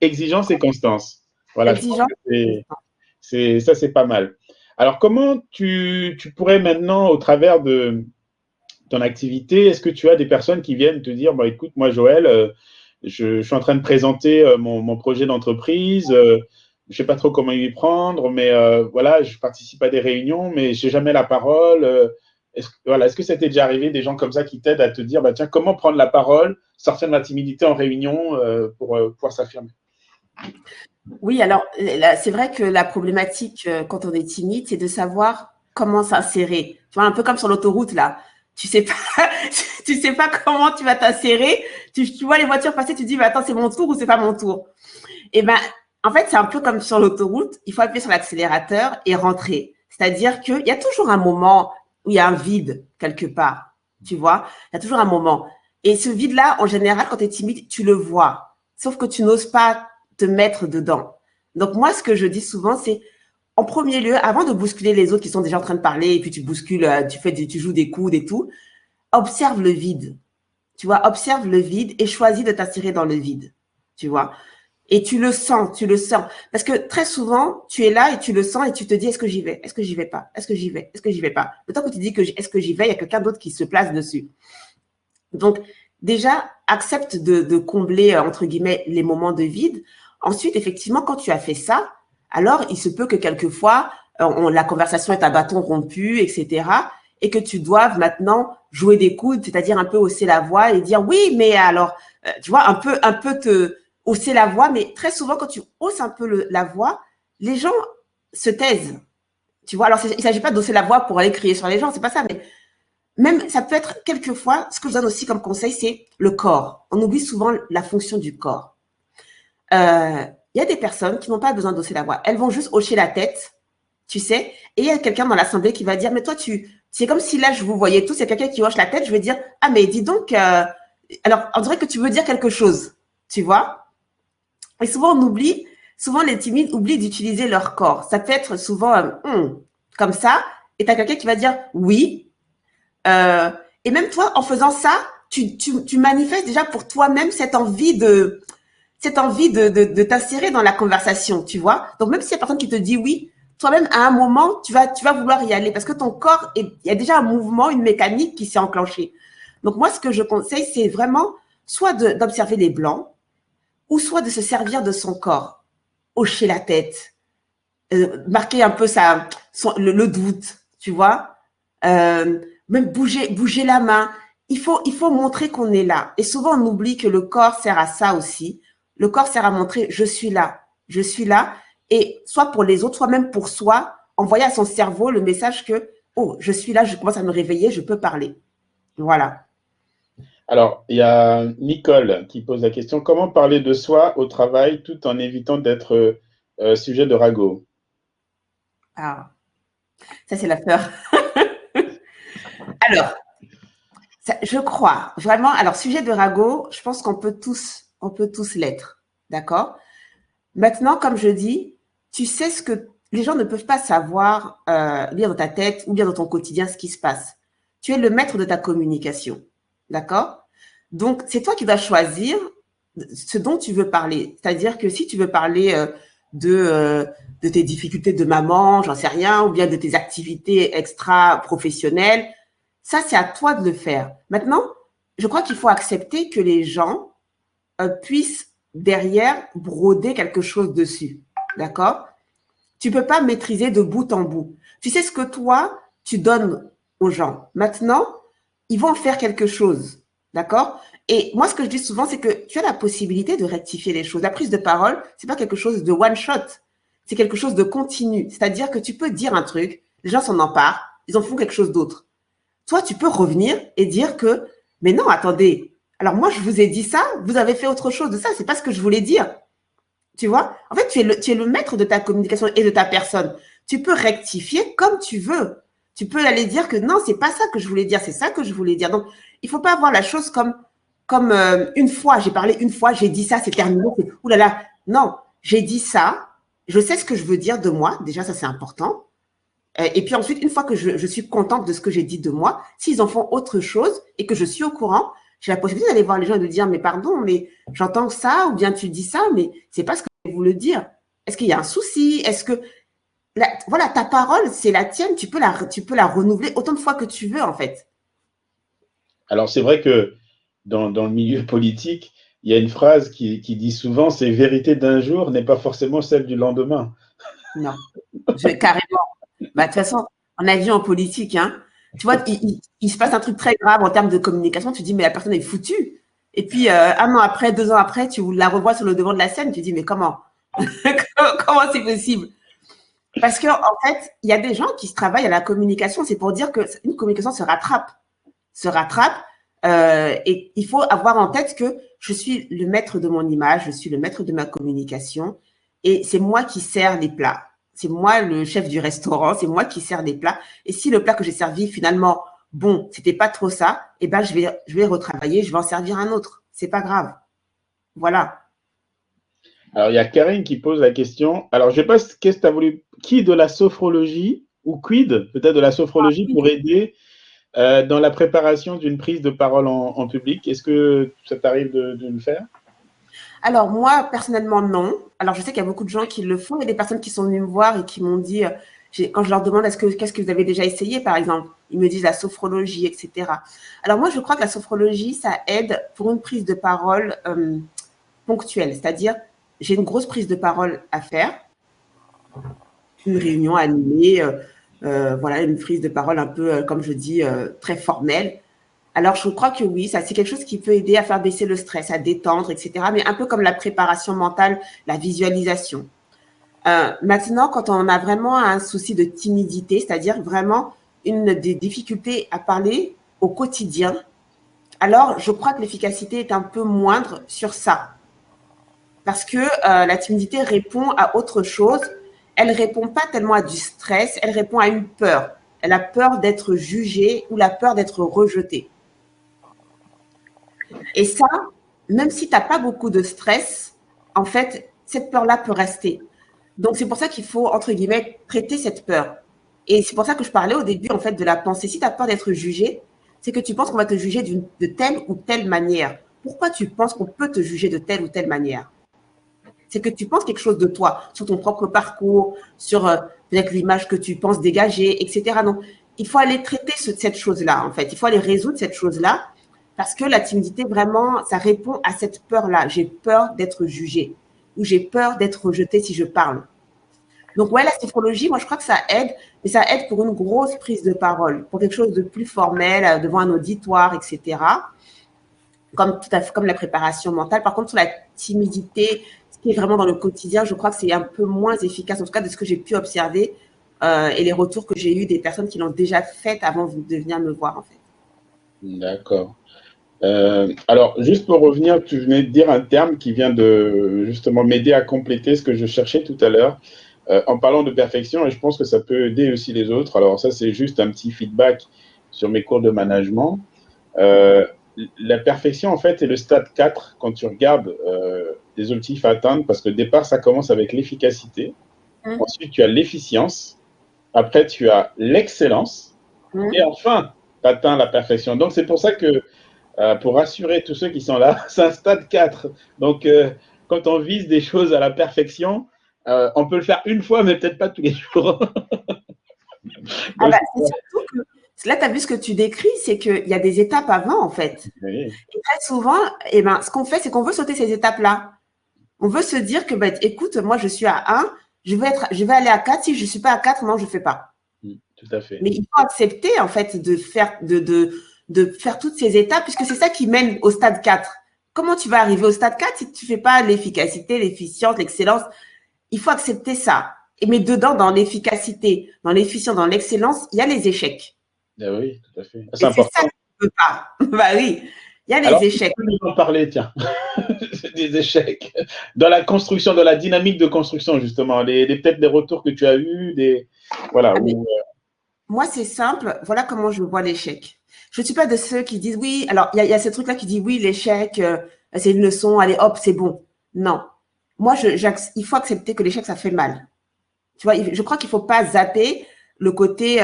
exigence et constance. Voilà, je pense que ça, c'est pas mal. Alors, comment tu pourrais maintenant, au travers de ton activité, est-ce que tu as des personnes qui viennent te dire, bah, écoute, moi, Joël, je suis en train de présenter mon projet d'entreprise, je ne sais pas trop comment y prendre, mais voilà, je participe à des réunions, mais je n'ai jamais la parole. Est-ce que ça t'est déjà arrivé, des gens comme ça qui t'aident à te dire, bah, tiens, comment prendre la parole, sortir de la timidité en réunion pour pouvoir s'affirmer? Oui, alors c'est vrai que la problématique quand on est timide, c'est de savoir comment s'insérer. Tu vois, un peu comme sur l'autoroute là. Tu sais pas, tu sais pas comment tu vas t'insérer. Tu vois les voitures passer, tu dis, mais attends, c'est mon tour ou c'est pas mon tour? Et ben, en fait, c'est un peu comme sur l'autoroute. Il faut appuyer sur l'accélérateur et rentrer. C'est-à-dire qu'il y a toujours un moment où il y a un vide quelque part. Tu vois, il y a toujours un moment. Et ce vide-là, en général, quand tu es timide, tu le vois. Sauf que tu n'oses pas te mettre dedans. Donc, moi, ce que je dis souvent, c'est en premier lieu, avant de bousculer les autres qui sont déjà en train de parler et puis tu bouscules, tu joues des coudes et tout, observe le vide. Tu vois, observe le vide et choisis de t'insérer dans le vide. Tu vois. Et tu le sens, tu le sens. Parce que très souvent, tu es là et tu le sens et tu te dis, est-ce que j'y vais? Est-ce que j'y vais pas? Est-ce que j'y vais? Est-ce que j'y vais pas? Le temps que tu dis que est-ce que j'y vais, il y a quelqu'un d'autre qui se place dessus. Donc, déjà, accepte de combler, entre guillemets, les moments de vide. Ensuite, effectivement, quand tu as fait ça, alors il se peut que quelquefois, la conversation est à bâton rompu, etc. Et que tu doives maintenant jouer des coudes, c'est-à-dire un peu hausser la voix et dire oui, mais alors, tu vois, un peu te hausser la voix. Mais très souvent, quand tu hausses un peu la voix, les gens se taisent. Tu vois, alors il ne s'agit pas d'hausser la voix pour aller crier sur les gens, c'est pas ça, mais même, ça peut être quelquefois, ce que je donne aussi comme conseil, c'est le corps. On oublie souvent la fonction du corps. il y a des personnes qui n'ont pas besoin d'hausser la voix. Elles vont juste hocher la tête, tu sais, et il y a quelqu'un dans l'assemblée qui va dire, mais toi, c'est comme si là, je vous voyais tous, il y a quelqu'un qui hoche la tête, je vais dire, ah, mais dis donc, alors, on dirait que tu veux dire quelque chose, tu vois. Et souvent, souvent les timides oublient d'utiliser leur corps. Ça peut être souvent comme ça, et tu as quelqu'un qui va dire oui. Et même toi, en faisant ça, tu manifestes déjà pour toi-même cette envie de t'insérer dans la conversation, tu vois. Donc, même s'il y a personne qui te dit oui, toi-même, à un moment, tu vas vouloir y aller parce que ton corps, il y a déjà un mouvement, une mécanique qui s'est enclenchée. Donc, moi, ce que je conseille, c'est vraiment soit d'observer les blancs ou soit de se servir de son corps, hocher la tête, marquer un peu le doute, tu vois. Même bouger la main. Il faut montrer qu'on est là. Et souvent, on oublie que le corps sert à ça aussi. Le corps sert à montrer je suis là, je suis là. Et soit pour les autres, soit même pour soi, envoyer à son cerveau le message que oh, je suis là, je commence à me réveiller, je peux parler. Voilà. Alors, il y a Nicole qui pose la question, comment parler de soi au travail tout en évitant d'être sujet de ragot? Ah, ça, c'est la peur. Alors, je crois vraiment. Alors, sujet de ragot, je pense on peut tous l'être. D'accord? Maintenant, comme je dis, tu sais ce que les gens ne peuvent pas savoir, lire dans ta tête ou bien dans ton quotidien ce qui se passe. Tu es le maître de ta communication. D'accord? Donc, c'est toi qui dois choisir ce dont tu veux parler. C'est-à-dire que si tu veux parler de, euh, de tes difficultés de maman, j'en sais rien, ou bien de tes activités extra-professionnelles, ça, c'est à toi de le faire. Maintenant, je crois qu'il faut accepter que les gens puissent derrière broder quelque chose dessus. D'accord? Tu peux pas maîtriser de bout en bout. Tu sais ce que toi, tu donnes aux gens. Maintenant, ils vont en faire quelque chose. D'accord? Et moi, ce que je dis souvent, c'est que tu as la possibilité de rectifier les choses. La prise de parole, c'est pas quelque chose de one shot. C'est quelque chose de continu. C'est-à-dire que tu peux dire un truc, les gens s'en emparent, ils en font quelque chose d'autre. Toi, tu peux revenir et dire que, mais non, attendez. Alors moi, je vous ai dit ça, vous avez fait autre chose de ça, c'est pas ce que je voulais dire. Tu vois? En fait, tu es le maître de ta communication et de ta personne. Tu peux rectifier comme tu veux. Tu peux aller dire que non, c'est pas ça que je voulais dire, c'est ça que je voulais dire. Donc, il faut pas voir la chose comme une fois, j'ai parlé une fois, j'ai dit ça, c'est terminé. Ouh là là. Non, j'ai dit ça, je sais ce que je veux dire de moi. Déjà, ça, c'est important. Et puis ensuite, une fois que je suis contente de ce que j'ai dit de moi, s'ils en font autre chose et que je suis au courant, j'ai la possibilité d'aller voir les gens et de dire, mais pardon, mais j'entends ça, ou bien tu dis ça, mais c'est pas ce que je voulais dire. Est-ce qu'il y a un souci? Est-ce que, voilà, ta parole, c'est la tienne, tu peux la renouveler autant de fois que tu veux, en fait. Alors, c'est vrai que dans le milieu politique, il y a une phrase qui dit souvent, c'est vérité d'un jour n'est pas forcément celle du lendemain. Non, carrément. Bah, de toute façon, on a vu en politique, hein. Tu vois, il se passe un truc très grave en termes de communication, tu te dis, mais la personne est foutue. Et puis, un an après, 2 ans après, tu la revois sur le devant de la scène, tu te dis, mais comment? Comment c'est possible? Parce qu'en fait, il y a des gens qui se travaillent à la communication, c'est pour dire qu'une communication se rattrape, et il faut avoir en tête que je suis le maître de mon image, je suis le maître de ma communication, et c'est moi qui sers les plats. C'est moi le chef du restaurant, c'est moi qui sers les plats. Et si le plat que j'ai servi, finalement, bon, c'était pas trop ça, eh ben, je vais retravailler, je vais en servir un autre. C'est pas grave. Voilà. Alors, il y a Karine qui pose la question. Alors, je ne sais pas qu'est-ce que tu as voulu. Qui de la sophrologie ou quid, peut-être de la sophrologie, pour aider dans la préparation d'une prise de parole en public? Est-ce que ça t'arrive de le faire? Alors, moi, personnellement, non. Alors, je sais qu'il y a beaucoup de gens qui le font. Il y a des personnes qui sont venues me voir et qui m'ont dit, quand je leur demande qu'est-ce que vous avez déjà essayé, par exemple, ils me disent la sophrologie, etc. Alors, moi, je crois que la sophrologie, ça aide pour une prise de parole ponctuelle. C'est-à-dire, j'ai une grosse prise de parole à faire, une réunion animée, voilà, une prise de parole un peu, comme je dis, très formelle. Alors, je crois que oui, ça, c'est quelque chose qui peut aider à faire baisser le stress, à détendre, etc. Mais un peu comme la préparation mentale, la visualisation. Maintenant, quand on a vraiment un souci de timidité, c'est-à-dire vraiment une des difficultés à parler au quotidien, alors je crois que l'efficacité est un peu moindre sur ça. Parce que la timidité répond à autre chose. Elle répond pas tellement à du stress, elle répond à une peur. Elle a peur d'être jugée ou la peur d'être rejetée. Et ça, même si tu n'as pas beaucoup de stress, en fait, cette peur-là peut rester. Donc, c'est pour ça qu'il faut, entre guillemets, traiter cette peur. Et c'est pour ça que je parlais au début, en fait, de la pensée. Si tu as peur d'être jugé, c'est que tu penses qu'on va te juger de telle ou telle manière. Pourquoi tu penses qu'on peut te juger de telle ou telle manière? C'est que tu penses quelque chose de toi, sur ton propre parcours, sur peut-être l'image que tu penses dégager, etc. Donc, il faut aller traiter cette chose-là, en fait. Il faut aller résoudre cette chose-là parce que la timidité, vraiment, ça répond à cette peur-là. J'ai peur d'être jugée ou j'ai peur d'être rejetée si je parle. Donc, ouais, la sophrologie, moi, je crois que ça aide, mais ça aide pour une grosse prise de parole, pour quelque chose de plus formel, devant un auditoire, etc. Comme tout à fait, comme la préparation mentale. Par contre, sur la timidité, ce qui est vraiment dans le quotidien, je crois que c'est un peu moins efficace, en tout cas de ce que j'ai pu observer et les retours que j'ai eus des personnes qui l'ont déjà fait avant de venir me voir, en fait. D'accord. Alors, juste pour revenir, tu venais de dire un terme qui vient de justement m'aider à compléter ce que je cherchais tout à l'heure en parlant de perfection, et je pense que ça peut aider aussi les autres. Alors ça, c'est juste un petit feedback sur mes cours de management. La perfection, en fait, est le stade 4 quand tu regardes des objectifs à atteindre, parce que au départ, ça commence avec l'efficacité. Ensuite, tu as l'efficience. Après, tu as l'excellence. Et enfin, tu atteins la perfection. Donc, c'est pour ça que pour rassurer tous ceux qui sont là, c'est un stade 4. Donc, quand on vise des choses à la perfection, on peut le faire une fois, mais peut-être pas tous les jours. Ah bah, c'est surtout que là, tu as vu ce que tu décris, c'est qu'il y a des étapes avant, en fait. Oui. Et très souvent, eh ben, ce qu'on fait, c'est qu'on veut sauter ces étapes-là. On veut se dire que, bah, écoute, moi, je suis à 1, je vais aller à 4. Si je ne suis pas à 4, non, je ne fais pas. Tout à fait. Mais il faut accepter, en fait, de faire toutes ces étapes, puisque c'est ça qui mène au stade 4. Comment tu vas arriver au stade 4 si tu ne fais pas l'efficacité, l'efficience, l'excellence? Il faut accepter ça. Mais dedans, dans l'efficacité, dans l'efficience, dans l'excellence, il y a les échecs. Ah oui, tout à fait. Et c'est ça qu'on ne peut pas. Bah oui, il y a les échecs. On peut en parler, tiens, des échecs. Dans la construction, dans la dynamique de construction, justement, peut-être des retours que tu as eus, voilà. Moi, c'est simple. Voilà comment je vois l'échec. Je ne suis pas de ceux qui disent oui. Alors, il y a ce truc-là qui dit oui, l'échec, c'est une leçon, allez, hop, c'est bon. Non. Moi, il faut accepter que l'échec, ça fait mal. Tu vois, je crois qu'il ne faut pas zapper le côté,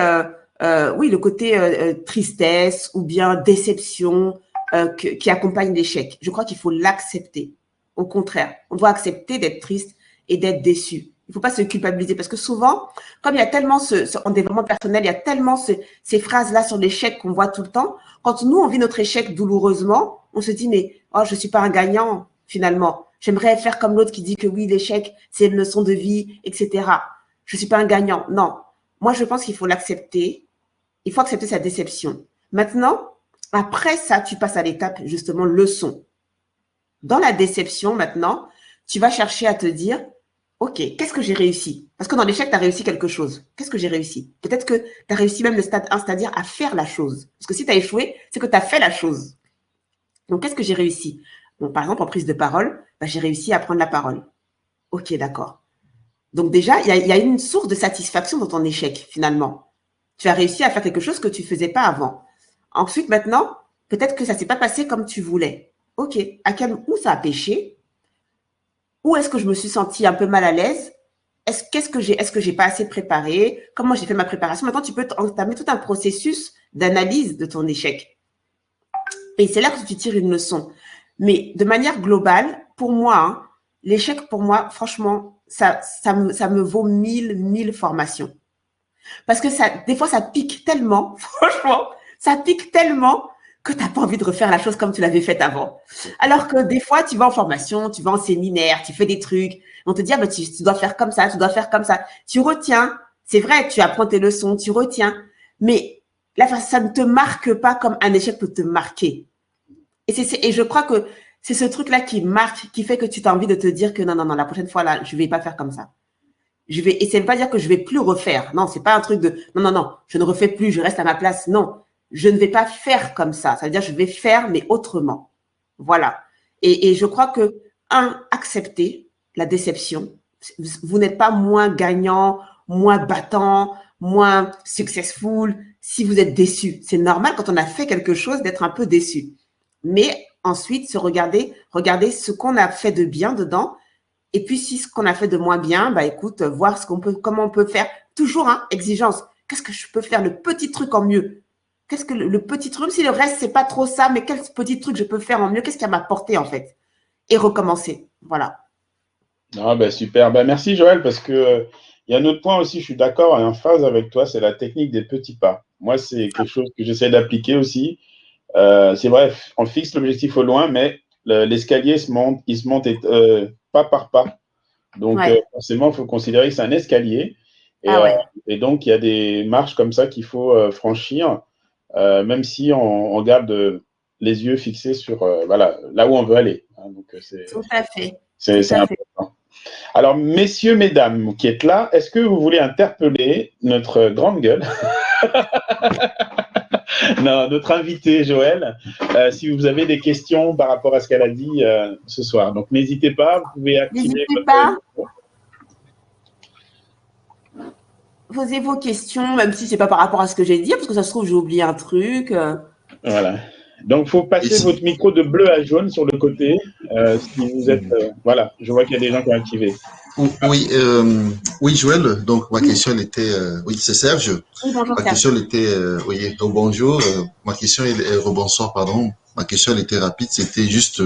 le côté tristesse ou bien déception qui accompagne l'échec. Je crois qu'il faut l'accepter. Au contraire, on doit accepter d'être triste et d'être déçu. Il ne faut pas se culpabiliser parce que souvent, comme il y a tellement en développement personnel, il y a tellement ces phrases-là sur l'échec qu'on voit tout le temps. Quand nous, on vit notre échec douloureusement, on se dit, mais oh, je ne suis pas un gagnant finalement. J'aimerais faire comme l'autre qui dit que oui, l'échec, c'est une leçon de vie, etc. Je ne suis pas un gagnant. Non. Moi, je pense qu'il faut l'accepter. Il faut accepter sa déception. Maintenant, après ça, tu passes à l'étape, justement, leçon. Dans la déception, maintenant, tu vas chercher à te dire, OK, qu'est-ce que j'ai réussi? Parce que dans l'échec, tu as réussi quelque chose. Qu'est-ce que j'ai réussi? Peut-être que tu as réussi même le stade 1, c'est-à-dire à faire la chose. Parce que si tu as échoué, c'est que tu as fait la chose. Donc, qu'est-ce que j'ai réussi? Bon, par exemple, en prise de parole, j'ai réussi à prendre la parole. OK, d'accord. Donc déjà, il y a une source de satisfaction dans ton échec, finalement. Tu as réussi à faire quelque chose que tu ne faisais pas avant. Ensuite, maintenant, peut-être que ça ne s'est pas passé comme tu voulais. OK, où ça a péché? Où est-ce que je me suis sentie un peu mal à l'aise? Est-ce que j'ai pas assez préparé? Comment j'ai fait ma préparation? Maintenant, tu peux entamer tout un processus d'analyse de ton échec. Et c'est là que tu tires une leçon. Mais de manière globale, pour moi, hein, l'échec, pour moi, franchement, ça me vaut mille formations. Parce que des fois, ça pique tellement, franchement, ça pique tellement que tu n'as pas envie de refaire la chose comme tu l'avais faite avant. Alors que des fois, tu vas en formation, tu vas en séminaire, tu fais des trucs, on te dit, ah, tu dois faire comme ça, tu dois faire comme ça. Tu retiens, c'est vrai, tu apprends tes leçons, tu retiens, mais là, ça ne te marque pas comme un échec peut te marquer. Et je crois que c'est ce truc-là qui marque, qui fait que tu as envie de te dire que non, la prochaine fois, là, je ne vais pas faire comme ça. Et ça ne veut pas dire que je ne vais plus refaire. Non, ce n'est pas un truc de non, je ne refais plus, je reste à ma place. Non, je ne vais pas faire comme ça. Ça veut dire que je vais faire, mais autrement. Voilà. Et je crois que accepter la déception. Vous n'êtes pas moins gagnant, moins battant, moins successful si vous êtes déçu. C'est normal quand on a fait quelque chose d'être un peu déçu. Mais ensuite, regarder ce qu'on a fait de bien dedans. Et puis, si ce qu'on a fait de moins bien, bah écoute, voir comment on peut faire. Toujours, exigence. Qu'est-ce que je peux faire, le petit truc en mieux? Qu'est-ce que le petit truc, si le reste, c'est pas trop ça, mais quel petit truc je peux faire en mieux? Qu'est-ce qui m'a apporté, en fait? Et recommencer. Voilà. Ah, ben, super. Ben, merci, Joël, parce que il y a un autre point aussi, je suis d'accord et en phase avec toi, c'est la technique des petits pas. Moi, c'est quelque chose que j'essaie d'appliquer aussi. C'est vrai, on fixe l'objectif au loin, mais l'escalier il se monte pas par pas. Donc, forcément, il faut considérer que c'est un escalier. Et donc, il y a des marches comme ça qu'il faut franchir, même si on garde les yeux fixés sur voilà, là où on veut aller. Donc, tout à fait. C'est important. Alors, messieurs, mesdames qui êtes là, est-ce que vous voulez interpeller notre grande gueule non, notre invité, Joël, si vous avez des questions par rapport à ce qu'elle a dit ce soir. Donc, n'hésitez pas, vous pouvez activer votre micro. Posez vos questions, même si ce n'est pas par rapport à ce que j'ai dit, parce que ça se trouve, j'ai oublié un truc. Voilà. Donc, il faut passer votre micro de bleu à jaune sur le côté. Si vous êtes. Voilà, je vois qu'il y a des gens qui ont activé. Oui, oui, Joël. Donc, ma question, elle était. Oui, c'est Serge. Oui, bonjour, ma question, elle était. Oui, donc bonjour. Ma question, rebonsoir, pardon. Ma question, elle était rapide. C'était juste.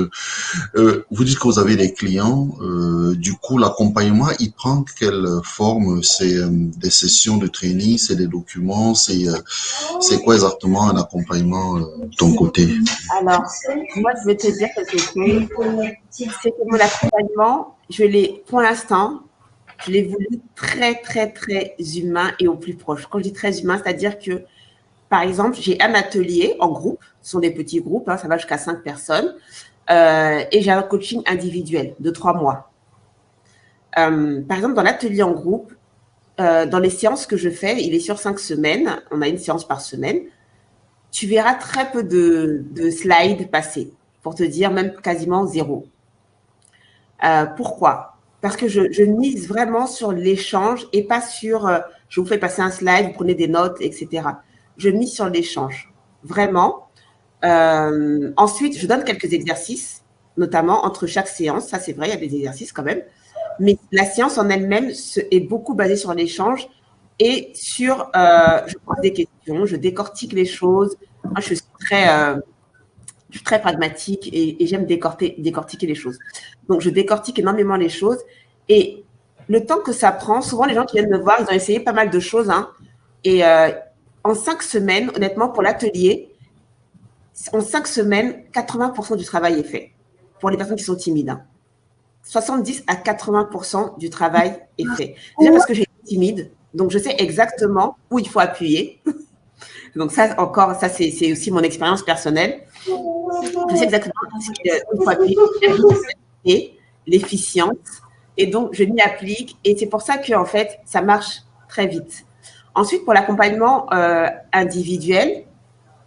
Vous dites que vous avez des clients. Du coup, l'accompagnement, il prend quelle forme? C'est des sessions de training, c'est des documents, c'est quoi exactement un accompagnement de ton côté? Alors, moi, je vais te dire quelque chose. C'est que mon accompagnement, pour l'instant, je l'ai voulu très, très, très humain et au plus proche. Quand je dis très humain, c'est-à-dire que, par exemple, j'ai un atelier en groupe, ce sont des petits groupes, ça va jusqu'à 5 personnes, et j'ai un coaching individuel de 3 mois. Par exemple, dans l'atelier en groupe, dans les séances que je fais, il est sur 5 semaines, on a une séance par semaine, tu verras très peu de slides passer, pour te dire même quasiment 0. Pourquoi? Parce que je mise vraiment sur l'échange et pas sur je vous fais passer un slide, vous prenez des notes, etc. Je mise sur l'échange, vraiment. Ensuite, je donne quelques exercices, notamment entre chaque séance. Ça, c'est vrai, il y a des exercices quand même. Mais la séance en elle-même est beaucoup basée sur l'échange et sur je pose des questions, je décortique les choses. Moi, je suis très pragmatique et j'aime décortiquer les choses. Donc, je décortique énormément les choses. Et le temps que ça prend, souvent, les gens qui viennent me voir, ils ont essayé pas mal de choses. Et en 5 semaines, honnêtement, pour l'atelier, en 5 semaines, 80% du travail est fait pour les personnes qui sont timides. 70 à 80% du travail est fait. Déjà parce que j'ai été timide, donc je sais exactement où il faut appuyer. Donc ça, encore, ça c'est aussi mon expérience personnelle. Je sais exactement où il faut appuyer et l'efficience. Et donc, je m'y applique. Et c'est pour ça que, en fait, ça marche très vite. Ensuite, pour l'accompagnement individuel,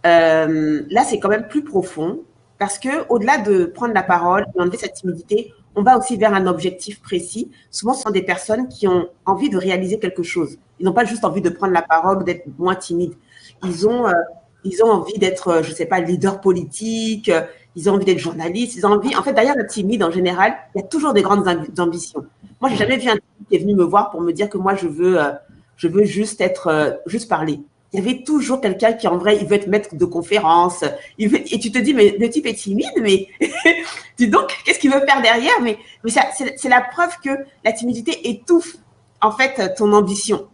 là, c'est quand même plus profond parce que, au-delà de prendre la parole et enlever cette timidité, on va aussi vers un objectif précis. Souvent, ce sont des personnes qui ont envie de réaliser quelque chose. Ils n'ont pas juste envie de prendre la parole ou d'être moins timides. Ils ont envie d'être, je ne sais pas, leader politique, ils ont envie d'être journalistes, ils ont envie… En fait, derrière le timide, en général, il y a toujours des grandes ambitions. Moi, je n'ai jamais vu un timide qui est venu me voir pour me dire que moi, je veux juste juste parler. Il y avait toujours quelqu'un qui, en vrai, il veut être maître de conférence. Et tu te dis, mais le type est timide, mais dis donc, qu'est-ce qu'il veut faire derrière? Mais c'est la preuve que la timidité étouffe, en fait, ton ambition.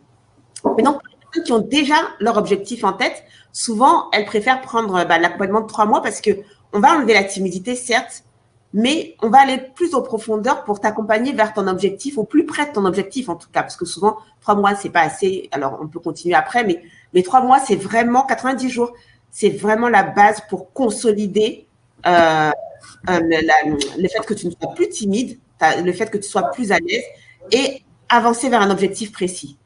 Mais donc, pour les personnes qui ont déjà leur objectif en tête, souvent, elles préfèrent prendre l'accompagnement de 3 mois parce qu'on va enlever la timidité, certes, mais on va aller plus en profondeur pour t'accompagner vers ton objectif, au plus près de ton objectif en tout cas, parce que souvent, 3 mois, c'est pas assez. Alors, on peut continuer après, mais 3 mois, c'est vraiment 90 jours. C'est vraiment la base pour consolider le fait que tu ne sois plus timide, le fait que tu sois plus à l'aise et avancer vers un objectif précis.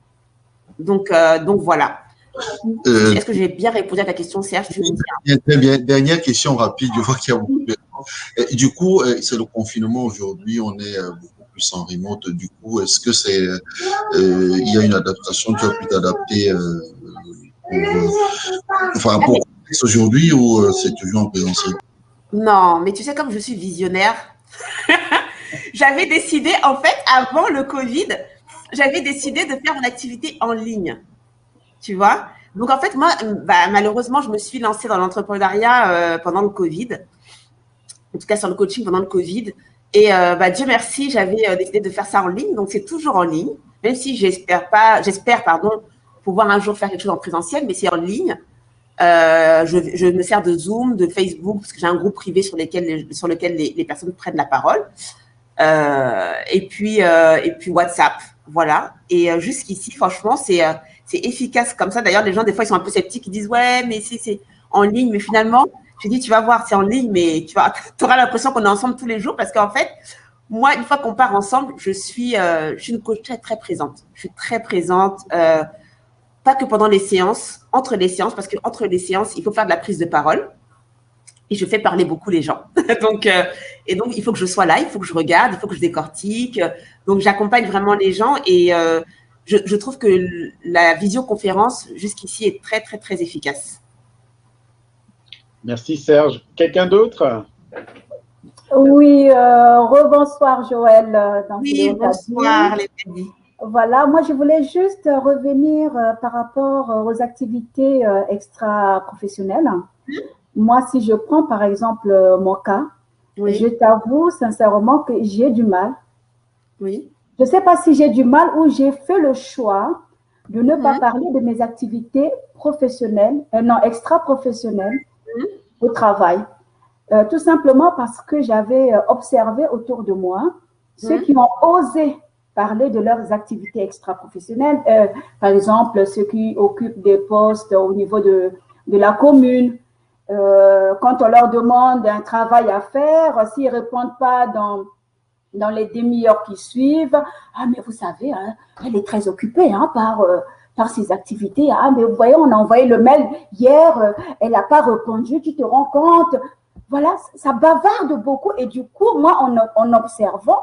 Donc voilà. Est-ce que j'ai bien répondu à ta question, Serge? Très bien. Dernière question rapide. Je vois qu'il y a beaucoup de Et du coup, c'est le confinement aujourd'hui, on est beaucoup plus en remote. Du coup, est-ce que il y a une adaptation, tu as pu t'adapter pour aujourd'hui ou c'est toujours en présentiel? Non, mais tu sais, comme je suis visionnaire, j'avais décidé, en fait, avant le Covid, j'avais décidé de faire mon activité en ligne. Tu vois? Donc, en fait, moi, bah, malheureusement, je me suis lancée dans l'entrepreneuriat pendant le Covid, en tout cas sur le coaching pendant le Covid. Et bah, Dieu merci, j'avais décidé de faire ça en ligne. Donc, c'est toujours en ligne, même si j'espère, pardon, pouvoir un jour faire quelque chose en présentiel, mais c'est en ligne. Je me sers de Zoom, de Facebook, parce que j'ai un groupe privé sur lequel les personnes prennent la parole. Et puis WhatsApp, voilà. Et jusqu'ici, franchement, c'est efficace comme ça. D'ailleurs, les gens, des fois, ils sont un peu sceptiques. Ils disent, ouais, mais c'est en ligne. Mais finalement, je dis, tu vas voir, c'est en ligne, mais tu auras l'impression qu'on est ensemble tous les jours parce qu'en fait, moi, une fois qu'on part ensemble, je suis une coach très, très présente. Je suis très présente, pas que pendant les séances, entre les séances, parce qu'entre les séances, il faut faire de la prise de parole. Et je fais parler beaucoup les gens. donc, il faut que je sois là, il faut que je regarde, il faut que je décortique. Donc, j'accompagne vraiment les gens et je trouve que la visioconférence jusqu'ici est très, très, très efficace. Merci Serge. Quelqu'un d'autre? Oui, rebonsoir Joël. Oui, bonsoir les amis. Voilà, moi je voulais juste revenir par rapport aux activités extra-professionnelles. Moi, si je prends par exemple mon cas, oui. Je t'avoue sincèrement que j'ai du mal. Oui. Je ne sais pas si j'ai du mal ou j'ai fait le choix de ne pas parler de mes activités professionnelles, non, extra-professionnelles au travail. Tout simplement parce que j'avais observé autour de moi ceux qui ont osé parler de leurs activités extra-professionnelles. Par exemple, ceux qui occupent des postes au niveau de la commune. Quand on leur demande un travail à faire, s'ils ne répondent pas dans les demi-heures qui suivent, « Ah, mais vous savez, hein, elle est très occupée hein, par ses activités. Ah, mais vous voyez, on a envoyé le mail hier, elle n'a pas répondu, tu te rends compte ?» Voilà, ça bavarde beaucoup. Et du coup, moi, en observant,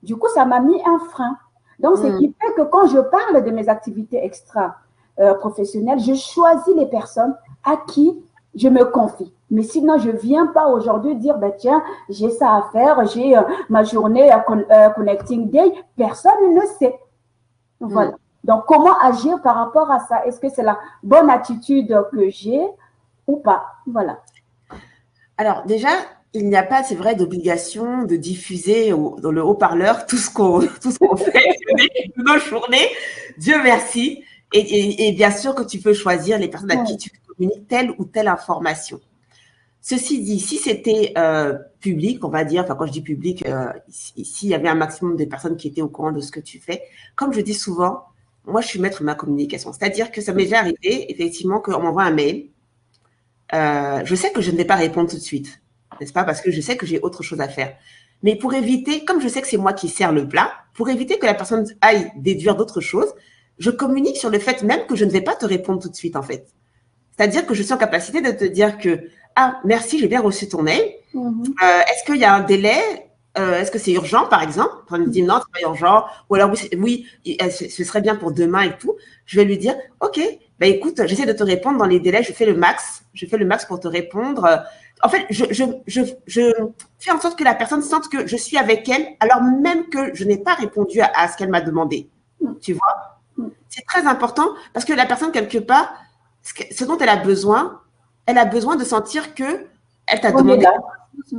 du coup, ça m'a mis un frein. Donc, ce qui fait que quand je parle de mes activités extra-professionnelles, je choisis les personnes à qui je me confie. Mais sinon, je ne viens pas aujourd'hui dire, ben, tiens, j'ai ça à faire, j'ai ma journée Connecting Day. Personne ne sait. Voilà. Donc, comment agir par rapport à ça? Est-ce que c'est la bonne attitude que j'ai ou pas? Voilà. Alors, déjà, il n'y a pas, c'est vrai, d'obligation de diffuser dans le haut-parleur tout ce qu'on fait de nos journées. Dieu merci. Et bien sûr que tu peux choisir les personnes à qui tu communiques telle ou telle information. Ceci dit, si c'était public, on va dire, enfin quand je dis public, s'il y avait un maximum de personnes qui étaient au courant de ce que tu fais, comme je dis souvent, moi je suis maître de ma communication. C'est-à-dire que ça m'est déjà arrivé, effectivement, qu'on m'envoie un mail. Je sais que je ne vais pas répondre tout de suite, n'est-ce pas? Parce que je sais que j'ai autre chose à faire. Mais pour éviter, comme je sais que c'est moi qui sers le plat, pour éviter que la personne aille déduire d'autres choses, je communique sur le fait même que je ne vais pas te répondre tout de suite, en fait. C'est-à-dire que je suis en capacité de te dire que « Ah, merci, j'ai bien reçu ton mail. Est-ce qu'il y a un délai? Est-ce que c'est urgent, par exemple ?» On me dit « Non, c'est pas urgent. » Ou alors « Oui, ce serait bien pour demain et tout. » Je vais lui dire « Ok, ben écoute, j'essaie de te répondre dans les délais. Je fais le max. Je fais le max pour te répondre. » En fait, je fais en sorte que la personne sente que je suis avec elle, alors même que je n'ai pas répondu à ce qu'elle m'a demandé. Tu vois? C'est très important parce que la personne, quelque part, ce dont elle a besoin de sentir que elle t'a demandé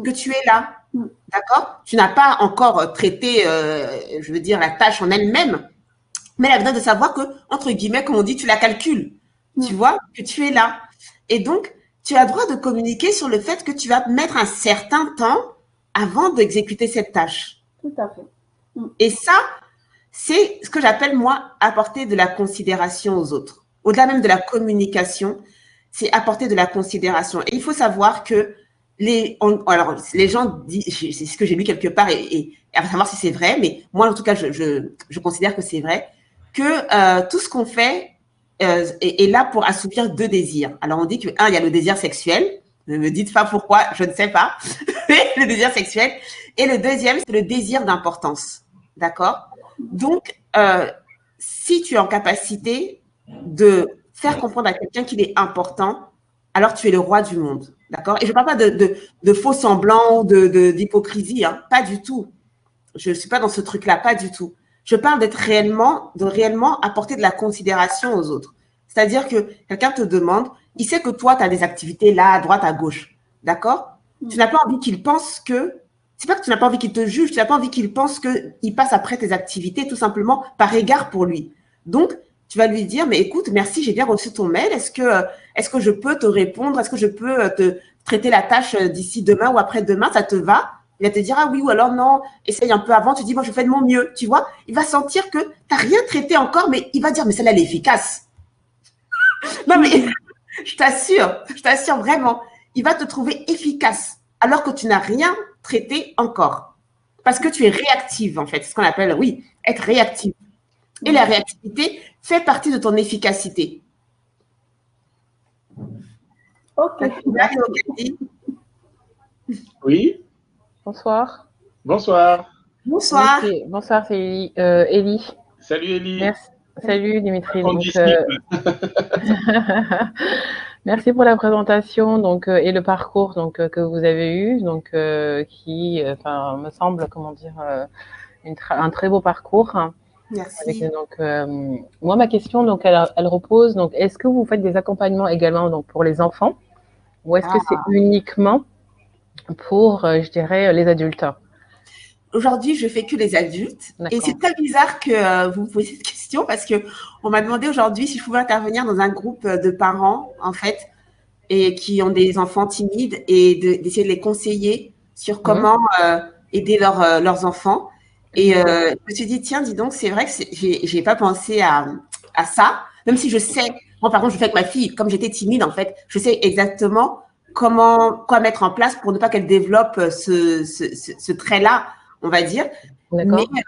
que tu es là. D'accord? Tu n'as pas encore traité, je veux dire, la tâche en elle-même, mais elle a besoin de savoir que, entre guillemets, comme on dit, tu la calcules. Tu vois, que tu es là. Et donc, tu as le droit de communiquer sur le fait que tu vas mettre un certain temps avant d'exécuter cette tâche. Tout à fait. Et ça, c'est ce que j'appelle, moi, apporter de la considération aux autres. Au-delà même de la communication, c'est apporter de la considération. Et il faut savoir que alors, les gens disent, c'est ce que j'ai lu quelque part, et à savoir si c'est vrai, mais moi, en tout cas, je considère que c'est vrai, que tout ce qu'on fait est là pour assouvir deux désirs. Alors, on dit que, il y a le désir sexuel. Ne me dites pas pourquoi, je ne sais pas. le désir sexuel. Et le deuxième, c'est le désir d'importance. D'accord? Donc, si tu es en capacité de faire comprendre à quelqu'un qu'il est important, alors tu es le roi du monde. D'accord? Et je ne parle pas de faux semblants, d'hypocrisie, hein, pas du tout. Je ne suis pas dans ce truc-là, pas du tout. Je parle de réellement apporter de la considération aux autres. C'est-à-dire que quelqu'un te demande, il sait que toi, tu as des activités là, à droite, à gauche. D'accord? Tu n'as pas envie qu'il pense que, c'est pas que tu n'as pas envie qu'il te juge, tu n'as pas envie qu'il pense qu'il passe après tes activités tout simplement par égard pour lui. Donc, tu vas lui dire, mais écoute, merci, j'ai bien reçu ton mail. Est-ce que je peux te répondre? Est-ce que je peux te traiter la tâche d'ici demain ou après-demain? Ça te va? Il va te dire, ah oui, ou alors non, essaye un peu avant. Tu dis, moi, je fais de mon mieux, tu vois? Il va sentir que tu n'as rien traité encore, mais il va dire, mais celle-là, elle est efficace. Non, mais je t'assure vraiment, il va te trouver efficace alors que tu n'as rien traité encore. Parce que tu es réactive, en fait. C'est ce qu'on appelle, oui, être réactive. Et la réactivité fait partie de ton efficacité. Ok. Oui, Bonsoir. bonsoir. Bonsoir. Bonsoir, c'est Élie. Salut Elie. Merci. Salut Dimitri. On Donc, discute. merci pour la présentation donc, et le parcours donc, que vous avez eu, donc, qui me semble, comment dire, un très beau parcours. Merci. Donc, moi, ma question, donc, elle repose, donc, est-ce que vous faites des accompagnements également donc, pour les enfants ou est-ce que c'est uniquement pour, je dirais, les adultes? Aujourd'hui, je fais que les adultes. Et c'est très bizarre que vous me posiez cette question parce qu'on m'a demandé aujourd'hui si je pouvais intervenir dans un groupe de parents, en fait, et qui ont des enfants timides et d'essayer de les conseiller sur comment aider leurs enfants. Et je me suis dit, tiens, dis donc, c'est vrai que j'ai pas pensé à ça, même si je sais, moi par contre, je fais avec ma fille, comme j'étais timide, en fait, je sais exactement quoi mettre en place pour ne pas qu'elle développe ce trait-là, on va dire. Mais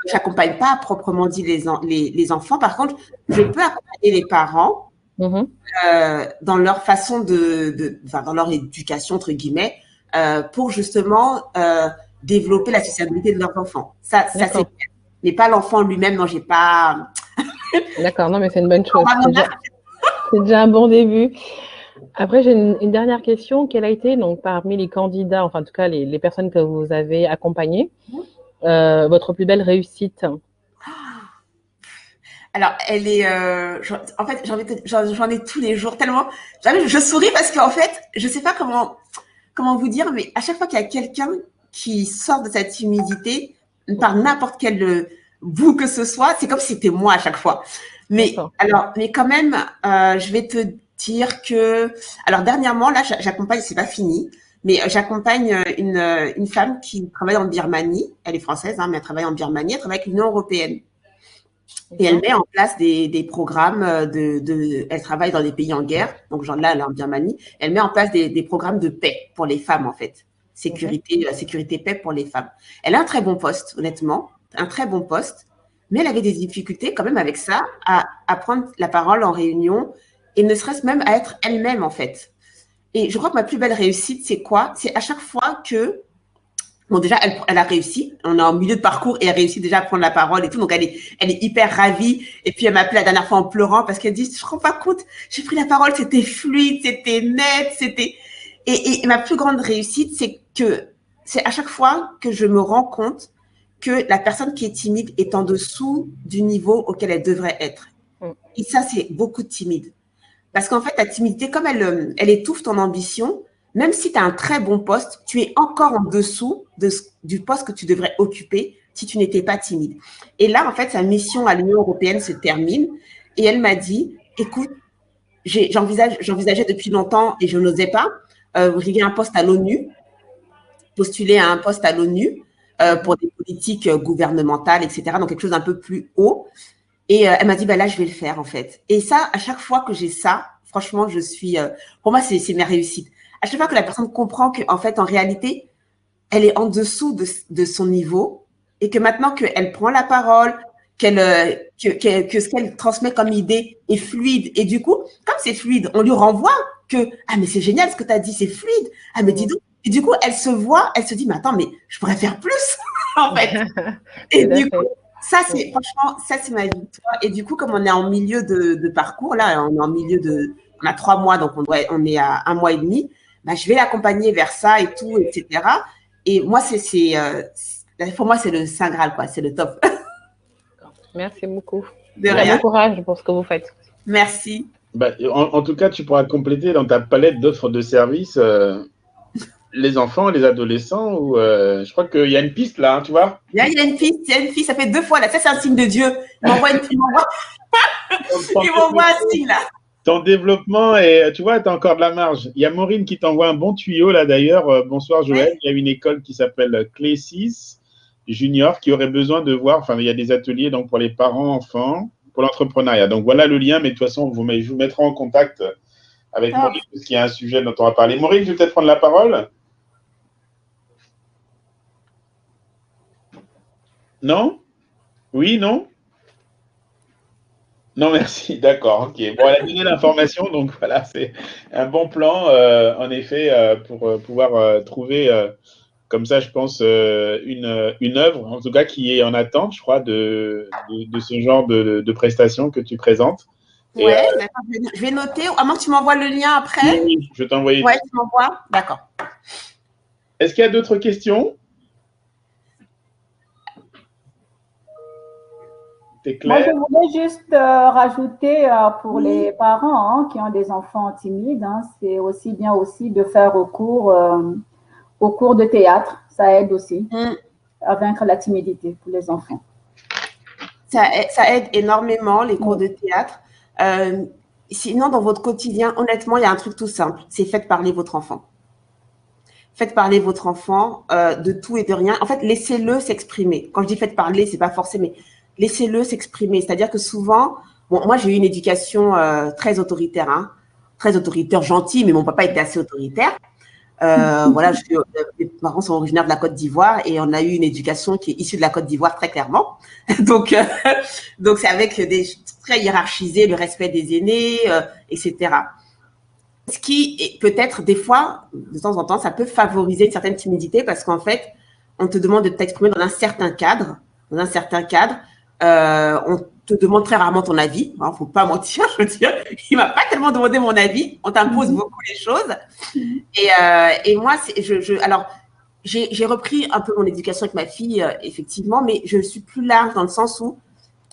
je n'accompagne pas proprement dit les enfants. Par contre, je peux accompagner les parents dans leur façon dans leur éducation, entre guillemets, pour justement développer la sociabilité de leurs enfants. Ça c'est bien. Mais pas l'enfant lui-même, non, j'ai pas… D'accord, non, mais c'est une bonne chose. C'est déjà un bon début. Après, j'ai une dernière question. Quelle a été, donc, parmi les candidats, enfin, en tout cas, les personnes que vous avez accompagnées, votre plus belle réussite? Alors, elle est… en fait, j'en ai tous les jours tellement… Je souris parce qu'en fait, je ne sais pas comment vous dire, mais à chaque fois qu'il y a quelqu'un qui sort de sa timidité, par n'importe quel bout que ce soit, c'est comme si c'était moi à chaque fois. Mais quand même, je vais te dire que… Alors, dernièrement, là, j'accompagne, c'est pas fini, mais j'accompagne une femme qui travaille en Birmanie. Elle est française, hein, mais elle travaille en Birmanie. Elle travaille avec l'Union européenne. Et elle met en place des programmes elle travaille dans des pays en guerre, donc genre là, elle est en Birmanie. Elle met en place des programmes de paix pour les femmes, en fait. Sécurité, paix pour les femmes. Elle a un très bon poste, honnêtement, un très bon poste, mais elle avait des difficultés quand même avec ça, à prendre la parole en réunion et ne serait-ce même à être elle-même, en fait. Et je crois que ma plus belle réussite, c'est quoi? C'est à chaque fois que… Bon, déjà, elle a réussi. On est en milieu de parcours et elle réussit déjà à prendre la parole et tout. Donc, elle est hyper ravie. Et puis, elle m'a appelé la dernière fois en pleurant parce qu'elle dit, je ne me rends pas compte, j'ai pris la parole, c'était fluide, c'était net, c'était… Et ma plus grande réussite, c'est à chaque fois que je me rends compte que la personne qui est timide est en dessous du niveau auquel elle devrait être. Et ça, c'est beaucoup de timide. Parce qu'en fait, la timidité, comme elle étouffe ton ambition, même si tu as un très bon poste, tu es encore en dessous du poste que tu devrais occuper si tu n'étais pas timide. Et là, en fait, sa mission à l'Union européenne se termine et elle m'a dit, écoute, j'envisageais depuis longtemps et je n'osais pas briguer un poste à l'ONU, postuler à un poste à l'ONU pour des politiques gouvernementales, etc. Donc, quelque chose d'un peu plus haut. Et elle m'a dit, bah là, je vais le faire, en fait. Et ça, à chaque fois que j'ai ça, franchement, je suis… pour moi, c'est ma réussite. À chaque fois que la personne comprend qu'en fait, en réalité, elle est en dessous de son niveau et que maintenant qu'elle prend la parole, que ce qu'elle transmet comme idée est fluide. Et du coup, comme c'est fluide, on lui renvoie que « Ah, mais c'est génial ce que tu as dit, c'est fluide. Ah, mais dis donc, Et du coup, elle se voit, elle se dit, mais attends, mais je pourrais faire plus, en fait. Et du coup, ça, c'est, franchement, ça, c'est ma vie. Et du coup, comme on est en milieu de parcours, là, on est en milieu on a 3 mois, donc on est à 1 mois et demi, bah, je vais l'accompagner vers ça et tout, etc. Et moi, pour moi, c'est le Saint Graal, quoi. C'est le top. Merci beaucoup. De rien. Bon courage pour ce que vous faites. Merci. Bah, en tout cas, tu pourras compléter dans ta palette d'offres de services les enfants, les adolescents. Ou je crois qu'il y a une piste là, hein, tu vois. Il y a une fille, ça fait 2 fois là. Ça, c'est un signe de Dieu. Il m'envoie un signe là. Ton développement, et tu vois, tu as encore de la marge. Il y a Maureen qui t'envoie un bon tuyau là d'ailleurs. Bonsoir Joël. Oui. Il y a une école qui s'appelle Clé 6 Junior qui aurait besoin de voir. Enfin, il y a des ateliers donc pour les parents, enfants, pour l'entrepreneuriat. Donc voilà le lien, mais de toute façon, je vous mettrai en contact avec Maureen parce qu'il y a un sujet dont on va parler. Maureen, tu veux peut-être prendre la parole? Non? Oui, non? Non, merci. D'accord, ok. Bon, elle a donné l'information, donc voilà, c'est un bon plan, en effet, pour pouvoir trouver, comme ça, je pense, une œuvre, en tout cas, qui est en attente, je crois, de ce genre de prestations que tu présentes. Oui, d'accord. Je vais noter. À moins que tu m'envoies le lien après. Oui, je vais t'envoyer. Oui, tu m'envoies. D'accord. Est-ce qu'il y a d'autres questions? Moi, je voulais juste rajouter pour les parents qui ont des enfants timides, c'est aussi bien aussi de faire recours au cours de théâtre. Ça aide aussi à vaincre la timidité pour les enfants. Ça aide énormément, les cours de théâtre. Sinon, dans votre quotidien, honnêtement, il y a un truc tout simple. C'est faites parler votre enfant. Faites parler votre enfant de tout et de rien. En fait, laissez-le s'exprimer. Quand je dis faites parler, c'est pas forcément, mais laissez-le s'exprimer. C'est-à-dire que souvent, bon, moi, j'ai eu une éducation très autoritaire, très autoritaire, gentille, mais mon papa était assez autoritaire. Voilà, mes parents sont originaires de la Côte d'Ivoire et on a eu une éducation qui est issue de la Côte d'Ivoire très clairement. Donc c'est avec des très hiérarchisé, le respect des aînés, etc. Ce qui est peut-être des fois, de temps en temps, ça peut favoriser une certaine timidité parce qu'en fait, on te demande de t'exprimer dans un certain cadre. On te demande très rarement ton avis. Il ne faut pas mentir, je veux dire. Il ne m'a pas tellement demandé mon avis. On t'impose beaucoup les choses. Et moi, alors, j'ai repris un peu mon éducation avec ma fille, effectivement, mais je suis plus large dans le sens où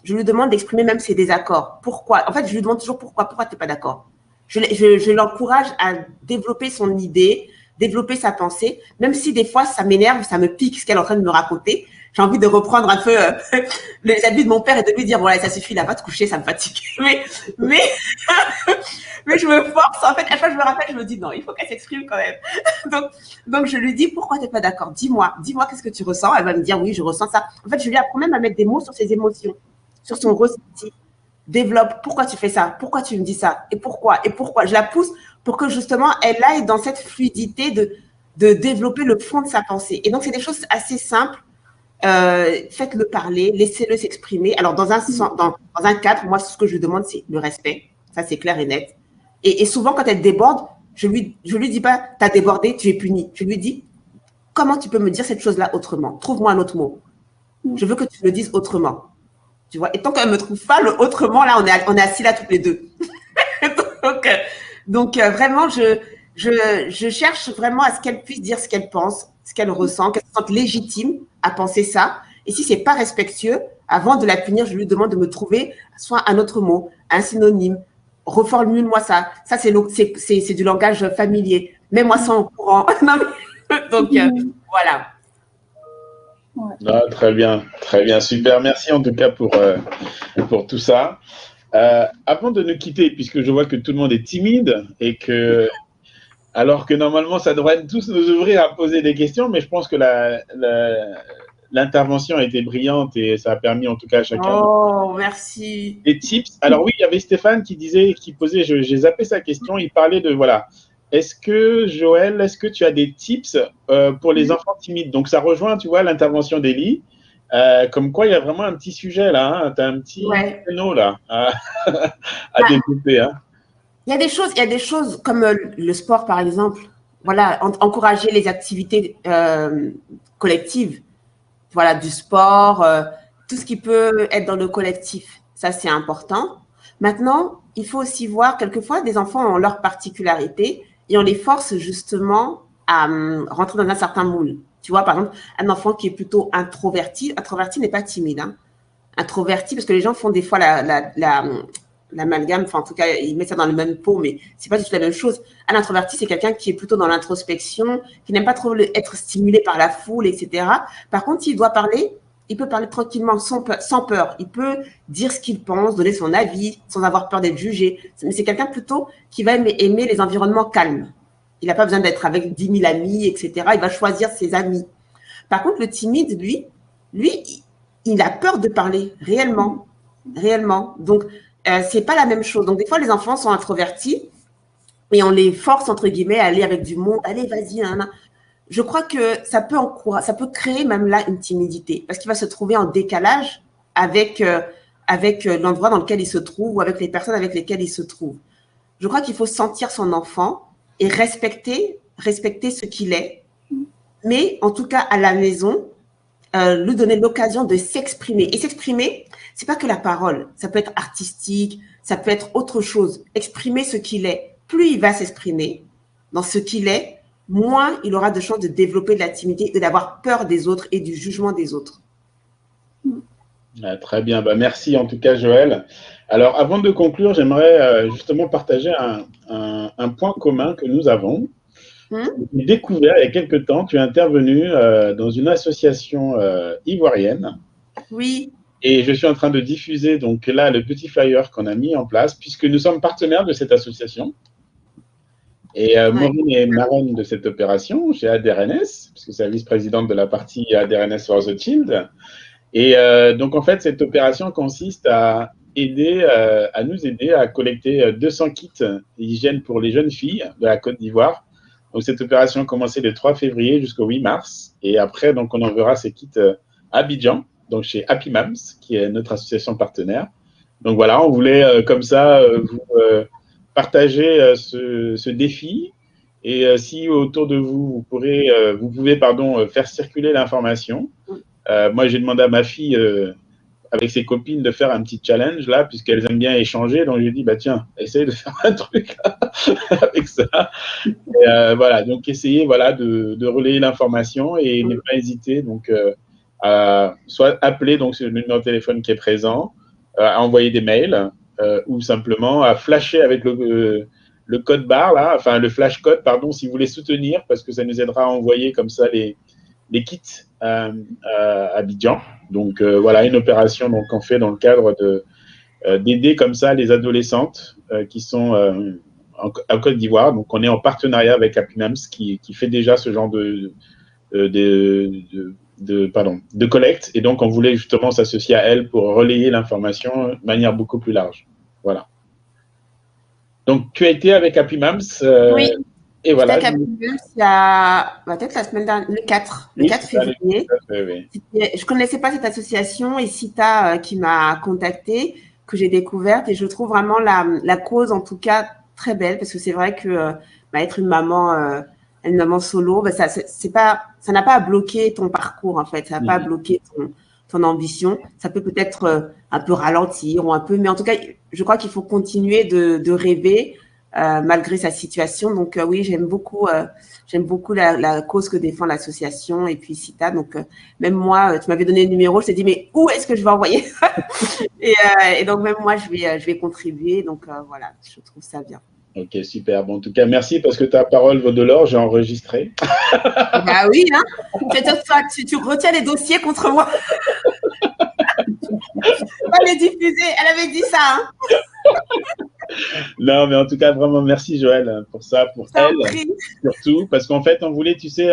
je lui demande d'exprimer même ses désaccords. Pourquoi? En fait, je lui demande toujours pourquoi tu n'es pas d'accord. Je l'encourage à développer son idée, développer sa pensée, même si des fois, ça m'énerve, ça me pique ce qu'elle est en train de me raconter. J'ai envie de reprendre un peu les habits de mon père et de lui dire, voilà, ça suffit, là, va te coucher, ça me fatigue. Mais je me force, en fait, à chaque fois que je me rappelle, je me dis, non, il faut qu'elle s'exprime quand même. Donc, je lui dis, pourquoi tu n'es pas d'accord? Dis-moi, qu'est-ce que tu ressens? Elle va me dire, oui, je ressens ça. En fait, je lui apprends même à mettre des mots sur ses émotions, sur son ressenti. Développe, pourquoi tu fais ça? Pourquoi tu me dis ça? Et pourquoi? Je la pousse pour que justement, elle aille dans cette fluidité de développer le fond de sa pensée. Et donc, c'est des choses assez simples. Faites-le parler, laissez-le s'exprimer. Alors, dans un cadre, moi, ce que je lui demande, c'est le respect. Ça, c'est clair et net. Et souvent, quand elle déborde, je lui dis pas, t'as débordé, tu es puni. Je lui dis, comment tu peux me dire cette chose-là autrement? Trouve-moi un autre mot. Je veux que tu le dises autrement. Tu vois? Et tant qu'elle ne me trouve pas le autrement, là, on est assis là toutes les deux. donc vraiment, je cherche vraiment à ce qu'elle puisse dire ce qu'elle pense, ce qu'elle ressent, qu'elle se sente légitime à penser ça. Et si c'est pas respectueux, avant de la punir, je lui demande de me trouver soit un autre mot, un synonyme. Reformule-moi ça. Ça, c'est du langage familier. Mets-moi ça en courant. Donc, voilà. Ouais. Ah, très bien, super. Merci en tout cas pour tout ça. Avant de nous quitter, puisque je vois que tout le monde est timide et que, alors que normalement, ça devrait tous nous ouvrir à poser des questions, mais je pense que l'intervention a été brillante et ça a permis en tout cas à chacun merci. Des tips. Alors oui, il y avait Stéphane qui posait, j'ai zappé sa question, il parlait de, voilà, Joël, est-ce que tu as des tips pour les enfants timides? Donc, ça rejoint, tu vois, l'intervention d'Élie. Comme quoi, il y a vraiment un petit sujet là. Tu as un petit créneau là à développer. Il y a des choses comme le sport, par exemple. voilà, encourager les activités collectives, voilà, du sport, tout ce qui peut être dans le collectif. Ça, c'est important. Maintenant, il faut aussi voir, quelquefois, des enfants ont leurs particularités et on les force justement à rentrer dans un certain moule. Tu vois, par exemple, un enfant qui est plutôt introverti n'est pas timide, hein. Introverti, parce que les gens font des fois l'amalgame, enfin en tout cas, ils mettent ça dans le même pot, mais c'est pas du tout la même chose. Un introverti, c'est quelqu'un qui est plutôt dans l'introspection, qui n'aime pas trop être stimulé par la foule, etc. Par contre, s'il doit parler, il peut parler tranquillement, sans peur. Il peut dire ce qu'il pense, donner son avis, sans avoir peur d'être jugé. Mais c'est quelqu'un plutôt qui va aimer les environnements calmes. Il n'a pas besoin d'être avec 10 000 amis, etc. Il va choisir ses amis. Par contre, le timide, lui, il a peur de parler, réellement. Réellement. Donc, c'est pas la même chose. Donc, des fois, les enfants sont introvertis et on les force, entre guillemets, à aller avec du monde. Allez, vas-y, hein. Je crois que ça peut créer même là une timidité parce qu'il va se trouver en décalage avec l'endroit dans lequel il se trouve ou avec les personnes avec lesquelles il se trouve. Je crois qu'il faut sentir son enfant et respecter ce qu'il est, mais en tout cas à la maison, lui donner l'occasion de s'exprimer. Et s'exprimer, c'est pas que la parole, ça peut être artistique, ça peut être autre chose. Exprimer ce qu'il est. Plus il va s'exprimer dans ce qu'il est, moins il aura de chances de développer de la timidité et d'avoir peur des autres et du jugement des autres. Ah, très bien, bah, merci en tout cas Joël. Alors avant de conclure, j'aimerais justement partager un point commun que nous avons. J'ai découvert il y a quelque temps, tu es intervenu dans une association ivoirienne. Oui. Et je suis en train de diffuser donc là le petit flyer qu'on a mis en place puisque nous sommes partenaires de cette association. Et Maureen est marraine de cette opération chez ADRNS, parce que c'est la vice-présidente de la partie ADRNS for the Child. Et donc, en fait, cette opération consiste à nous aider à collecter 200 kits d'hygiène pour les jeunes filles de la Côte d'Ivoire. Donc, cette opération a commencé le 3 février jusqu'au 8 mars. Et après, donc, on enverra ces kits à Abidjan, donc chez Happy Moms, qui est notre association partenaire. Donc, voilà, on voulait comme ça vous partager ce défi. Et si autour de vous, vous pouvez faire circuler l'information. Moi, j'ai demandé à ma fille, avec ses copines, de faire un petit challenge là, puisqu'elles aiment bien échanger. Donc, je lui ai dit, bah, tiens, essaye de faire un truc là, avec ça. Et, voilà, donc essayez de relayer l'information et ne pas hésiter donc, à soit appeler donc, sur le numéro de téléphone qui est présent, à envoyer des mails ou simplement à flasher avec le code barre, là, enfin le flash code, pardon, si vous voulez soutenir, parce que ça nous aidera à envoyer comme ça les kits à Abidjan. Donc voilà, une opération qu'on fait dans le cadre d'aider comme ça les adolescentes qui sont en Côte d'Ivoire. Donc on est en partenariat avec Happy Moms qui fait déjà ce genre de collecte. Et donc on voulait justement s'associer à elle pour relayer l'information de manière beaucoup plus large. Voilà. Donc tu as été avec Happy Moms. Oui. Et voilà. J'étais avec Happy Moms il y a peut-être la semaine dernière, le 4 février. Oui. Je ne connaissais pas cette association et Sita qui m'a contactée, que j'ai découverte, et je trouve vraiment la cause en tout cas très belle, parce que c'est vrai que être une maman solo, ça n'a pas à bloquer ton parcours en fait, ça n'a pas à bloquer ton ambition. Ça peut peut-être un peu ralentir ou un peu, mais en tout cas, je crois qu'il faut continuer de rêver malgré sa situation. Donc oui, j'aime beaucoup la cause que défend l'association et puis Sita. Donc même moi, tu m'avais donné le numéro, je t'ai dit mais où est-ce que je vais envoyer et donc même moi, je vais contribuer. Donc voilà, je trouve ça bien. Ok, super. Bon, en tout cas, merci parce que ta parole vaut de l'or. J'ai enregistré. Bah oui, hein. Tu retiens les dossiers contre moi. Pas les diffuser. Elle avait dit ça. Hein. Non, mais en tout cas, vraiment, merci Joël pour ça, pour elle, surtout. Parce qu'en fait, on voulait, tu sais,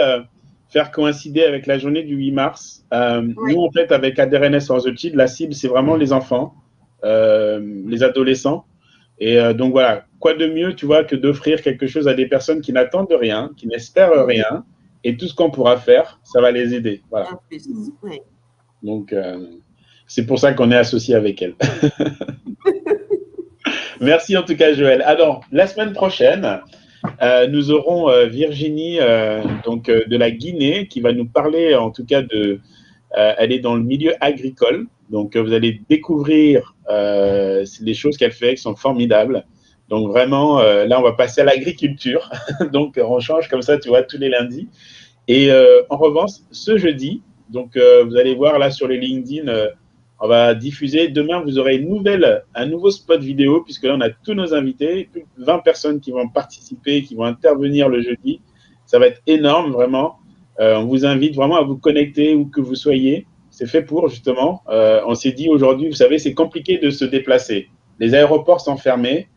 faire coïncider avec la journée du 8 mars. Nous, en fait, avec ADRNS for the Child, la cible, c'est vraiment les enfants, les adolescents. Et donc voilà, quoi de mieux, tu vois, que d'offrir quelque chose à des personnes qui n'attendent rien, qui n'espèrent rien, et tout ce qu'on pourra faire, ça va les aider. Voilà. Donc, c'est pour ça qu'on est associé avec elle. Merci en tout cas, Joël. Alors, la semaine prochaine, nous aurons Virginie donc, de la Guinée qui va nous parler en tout cas de… elle est dans le milieu agricole, donc vous allez découvrir les choses qu'elle fait qui sont formidables. Donc vraiment, là, on va passer à l'agriculture. Donc, on change comme ça, tu vois, tous les lundis. Et en revanche, ce jeudi, donc vous allez voir là sur les LinkedIn, on va diffuser. Demain, vous aurez un nouveau spot vidéo, puisque là, on a tous nos invités, plus de 20 personnes qui vont participer, qui vont intervenir le jeudi. Ça va être énorme, vraiment. On vous invite vraiment à vous connecter où que vous soyez. C'est fait pour, justement. On s'est dit aujourd'hui, vous savez, c'est compliqué de se déplacer. Les aéroports sont fermés.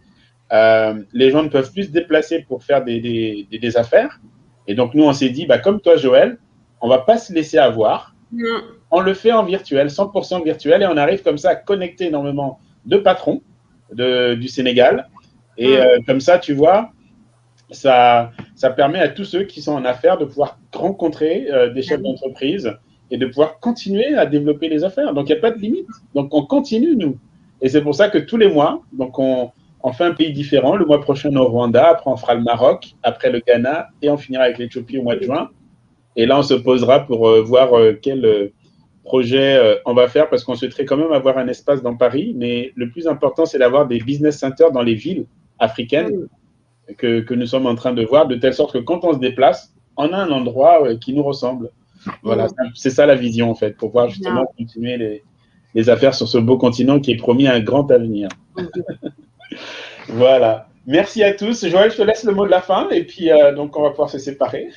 Les gens ne peuvent plus se déplacer pour faire des affaires. Et donc, nous, on s'est dit, bah, comme toi, Joël, on ne va pas se laisser avoir. On le fait en virtuel, 100% virtuel, et on arrive comme ça à connecter énormément de patrons du Sénégal. Et comme ça, tu vois, ça permet à tous ceux qui sont en affaires de pouvoir rencontrer des chefs d'entreprise et de pouvoir continuer à développer les affaires. Donc, il n'y a pas de limite. Donc, on continue, nous. Et c'est pour ça que tous les mois, donc on fait un pays différent. Le mois prochain, au Rwanda, après on fera le Maroc, après le Ghana, et on finira avec l'Éthiopie au mois de juin. Et là, on se posera pour voir quel projet on va faire, parce qu'on souhaiterait quand même avoir un espace dans Paris. Mais le plus important, c'est d'avoir des business centers dans les villes africaines que nous sommes en train de voir, de telle sorte que quand on se déplace, on a un endroit qui nous ressemble. Voilà, c'est ça la vision, en fait, pour pouvoir justement continuer les affaires sur ce beau continent qui est promis un grand avenir. Voilà. Merci à tous. Joël, je te laisse le mot de la fin et puis donc on va pouvoir se séparer.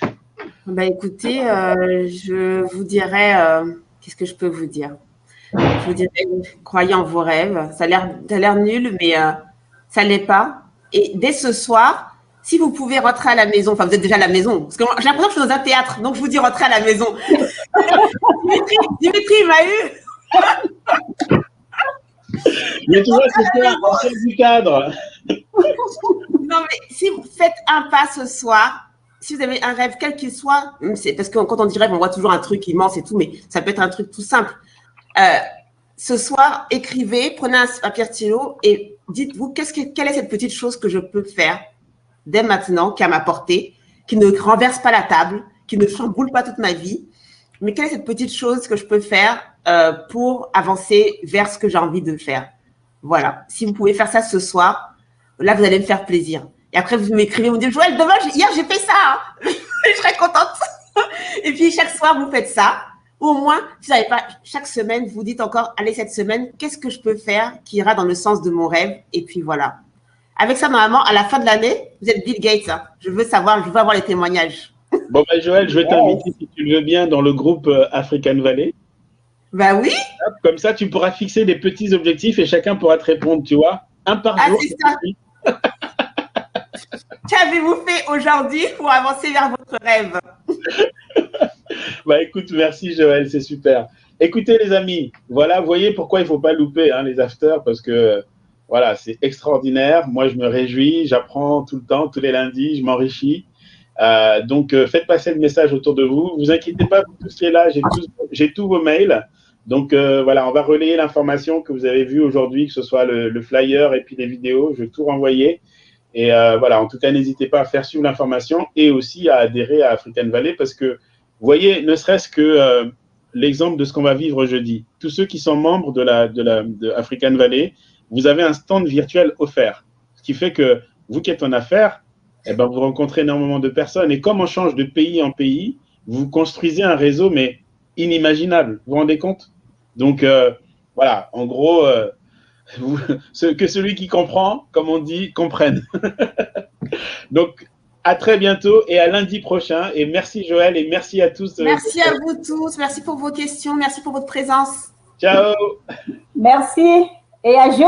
Bah, écoutez, je vous dirais, qu'est-ce que je peux vous dire? Je vous dirais, croyez en vos rêves. Ça a l'air nul, mais ça ne l'est pas. Et dès ce soir, si vous pouvez rentrer à la maison, enfin vous êtes déjà à la maison, parce que j'ai l'impression que je suis dans un théâtre, donc je vous dis rentrer à la maison. Dimitri, il m'a eu. Mais tu vois, c'est ça, on sort du cadre. Non, mais si vous faites un pas ce soir, si vous avez un rêve, quel qu'il soit, c'est parce que quand on dit rêve, on voit toujours un truc immense et tout, mais ça peut être un truc tout simple. Ce soir, écrivez, prenez un papier stylo et dites-vous quelle est cette petite chose que je peux faire dès maintenant, qui est à ma portée, qui ne renverse pas la table, qui ne chamboule pas toute ma vie, mais quelle est cette petite chose que je peux faire pour avancer vers ce que j'ai envie de faire. Voilà. Si vous pouvez faire ça ce soir, là, vous allez me faire plaisir. Et après, vous m'écrivez, vous me dites, Joël, demain, hier, j'ai fait ça. Hein. Je serais contente. Et puis, chaque soir, vous faites ça. Ou au moins, si vous n'avez pas, chaque semaine, vous dites encore, allez, cette semaine, qu'est-ce que je peux faire qui ira dans le sens de mon rêve? Et puis, voilà. Avec ça, normalement, à la fin de l'année, vous êtes Bill Gates. Hein. Je veux savoir, je veux avoir les témoignages. Bon, ben, Joël, je vais t'inviter, si tu le veux bien, dans le groupe African Valley. Ben oui. Comme ça, tu pourras fixer des petits objectifs et chacun pourra te répondre, tu vois, un par jour. C'est ça. Qu'avez-vous fait aujourd'hui pour avancer vers votre rêve? Bah écoute, merci Joël, c'est super. Écoutez les amis, voilà, vous voyez pourquoi il ne faut pas louper les afters, parce que voilà, c'est extraordinaire. Moi, je me réjouis, j'apprends tout le temps, tous les lundis, je m'enrichis. Donc, faites passer le message autour de vous. Vous inquiétez pas, vous tous qui êtes là, j'ai tous vos mails. Donc, voilà, on va relayer l'information que vous avez vue aujourd'hui, que ce soit le flyer et puis les vidéos. Je vais tout renvoyer. Et voilà, en tout cas, n'hésitez pas à faire suivre l'information et aussi à adhérer à African Valley parce que, vous voyez, ne serait-ce que l'exemple de ce qu'on va vivre jeudi. Tous ceux qui sont membres de African Valley, vous avez un stand virtuel offert. Ce qui fait que vous qui êtes en affaires, eh ben, vous rencontrez énormément de personnes. Et comme on change de pays en pays, vous construisez un réseau, mais inimaginable. Vous vous rendez compte? Donc, voilà, en gros, que celui qui comprend, comme on dit, comprenne. Donc, à très bientôt et à lundi prochain. Et merci Joël et merci à tous. Merci à vous tous. Merci pour vos questions. Merci pour votre présence. Ciao. Merci et à jeudi.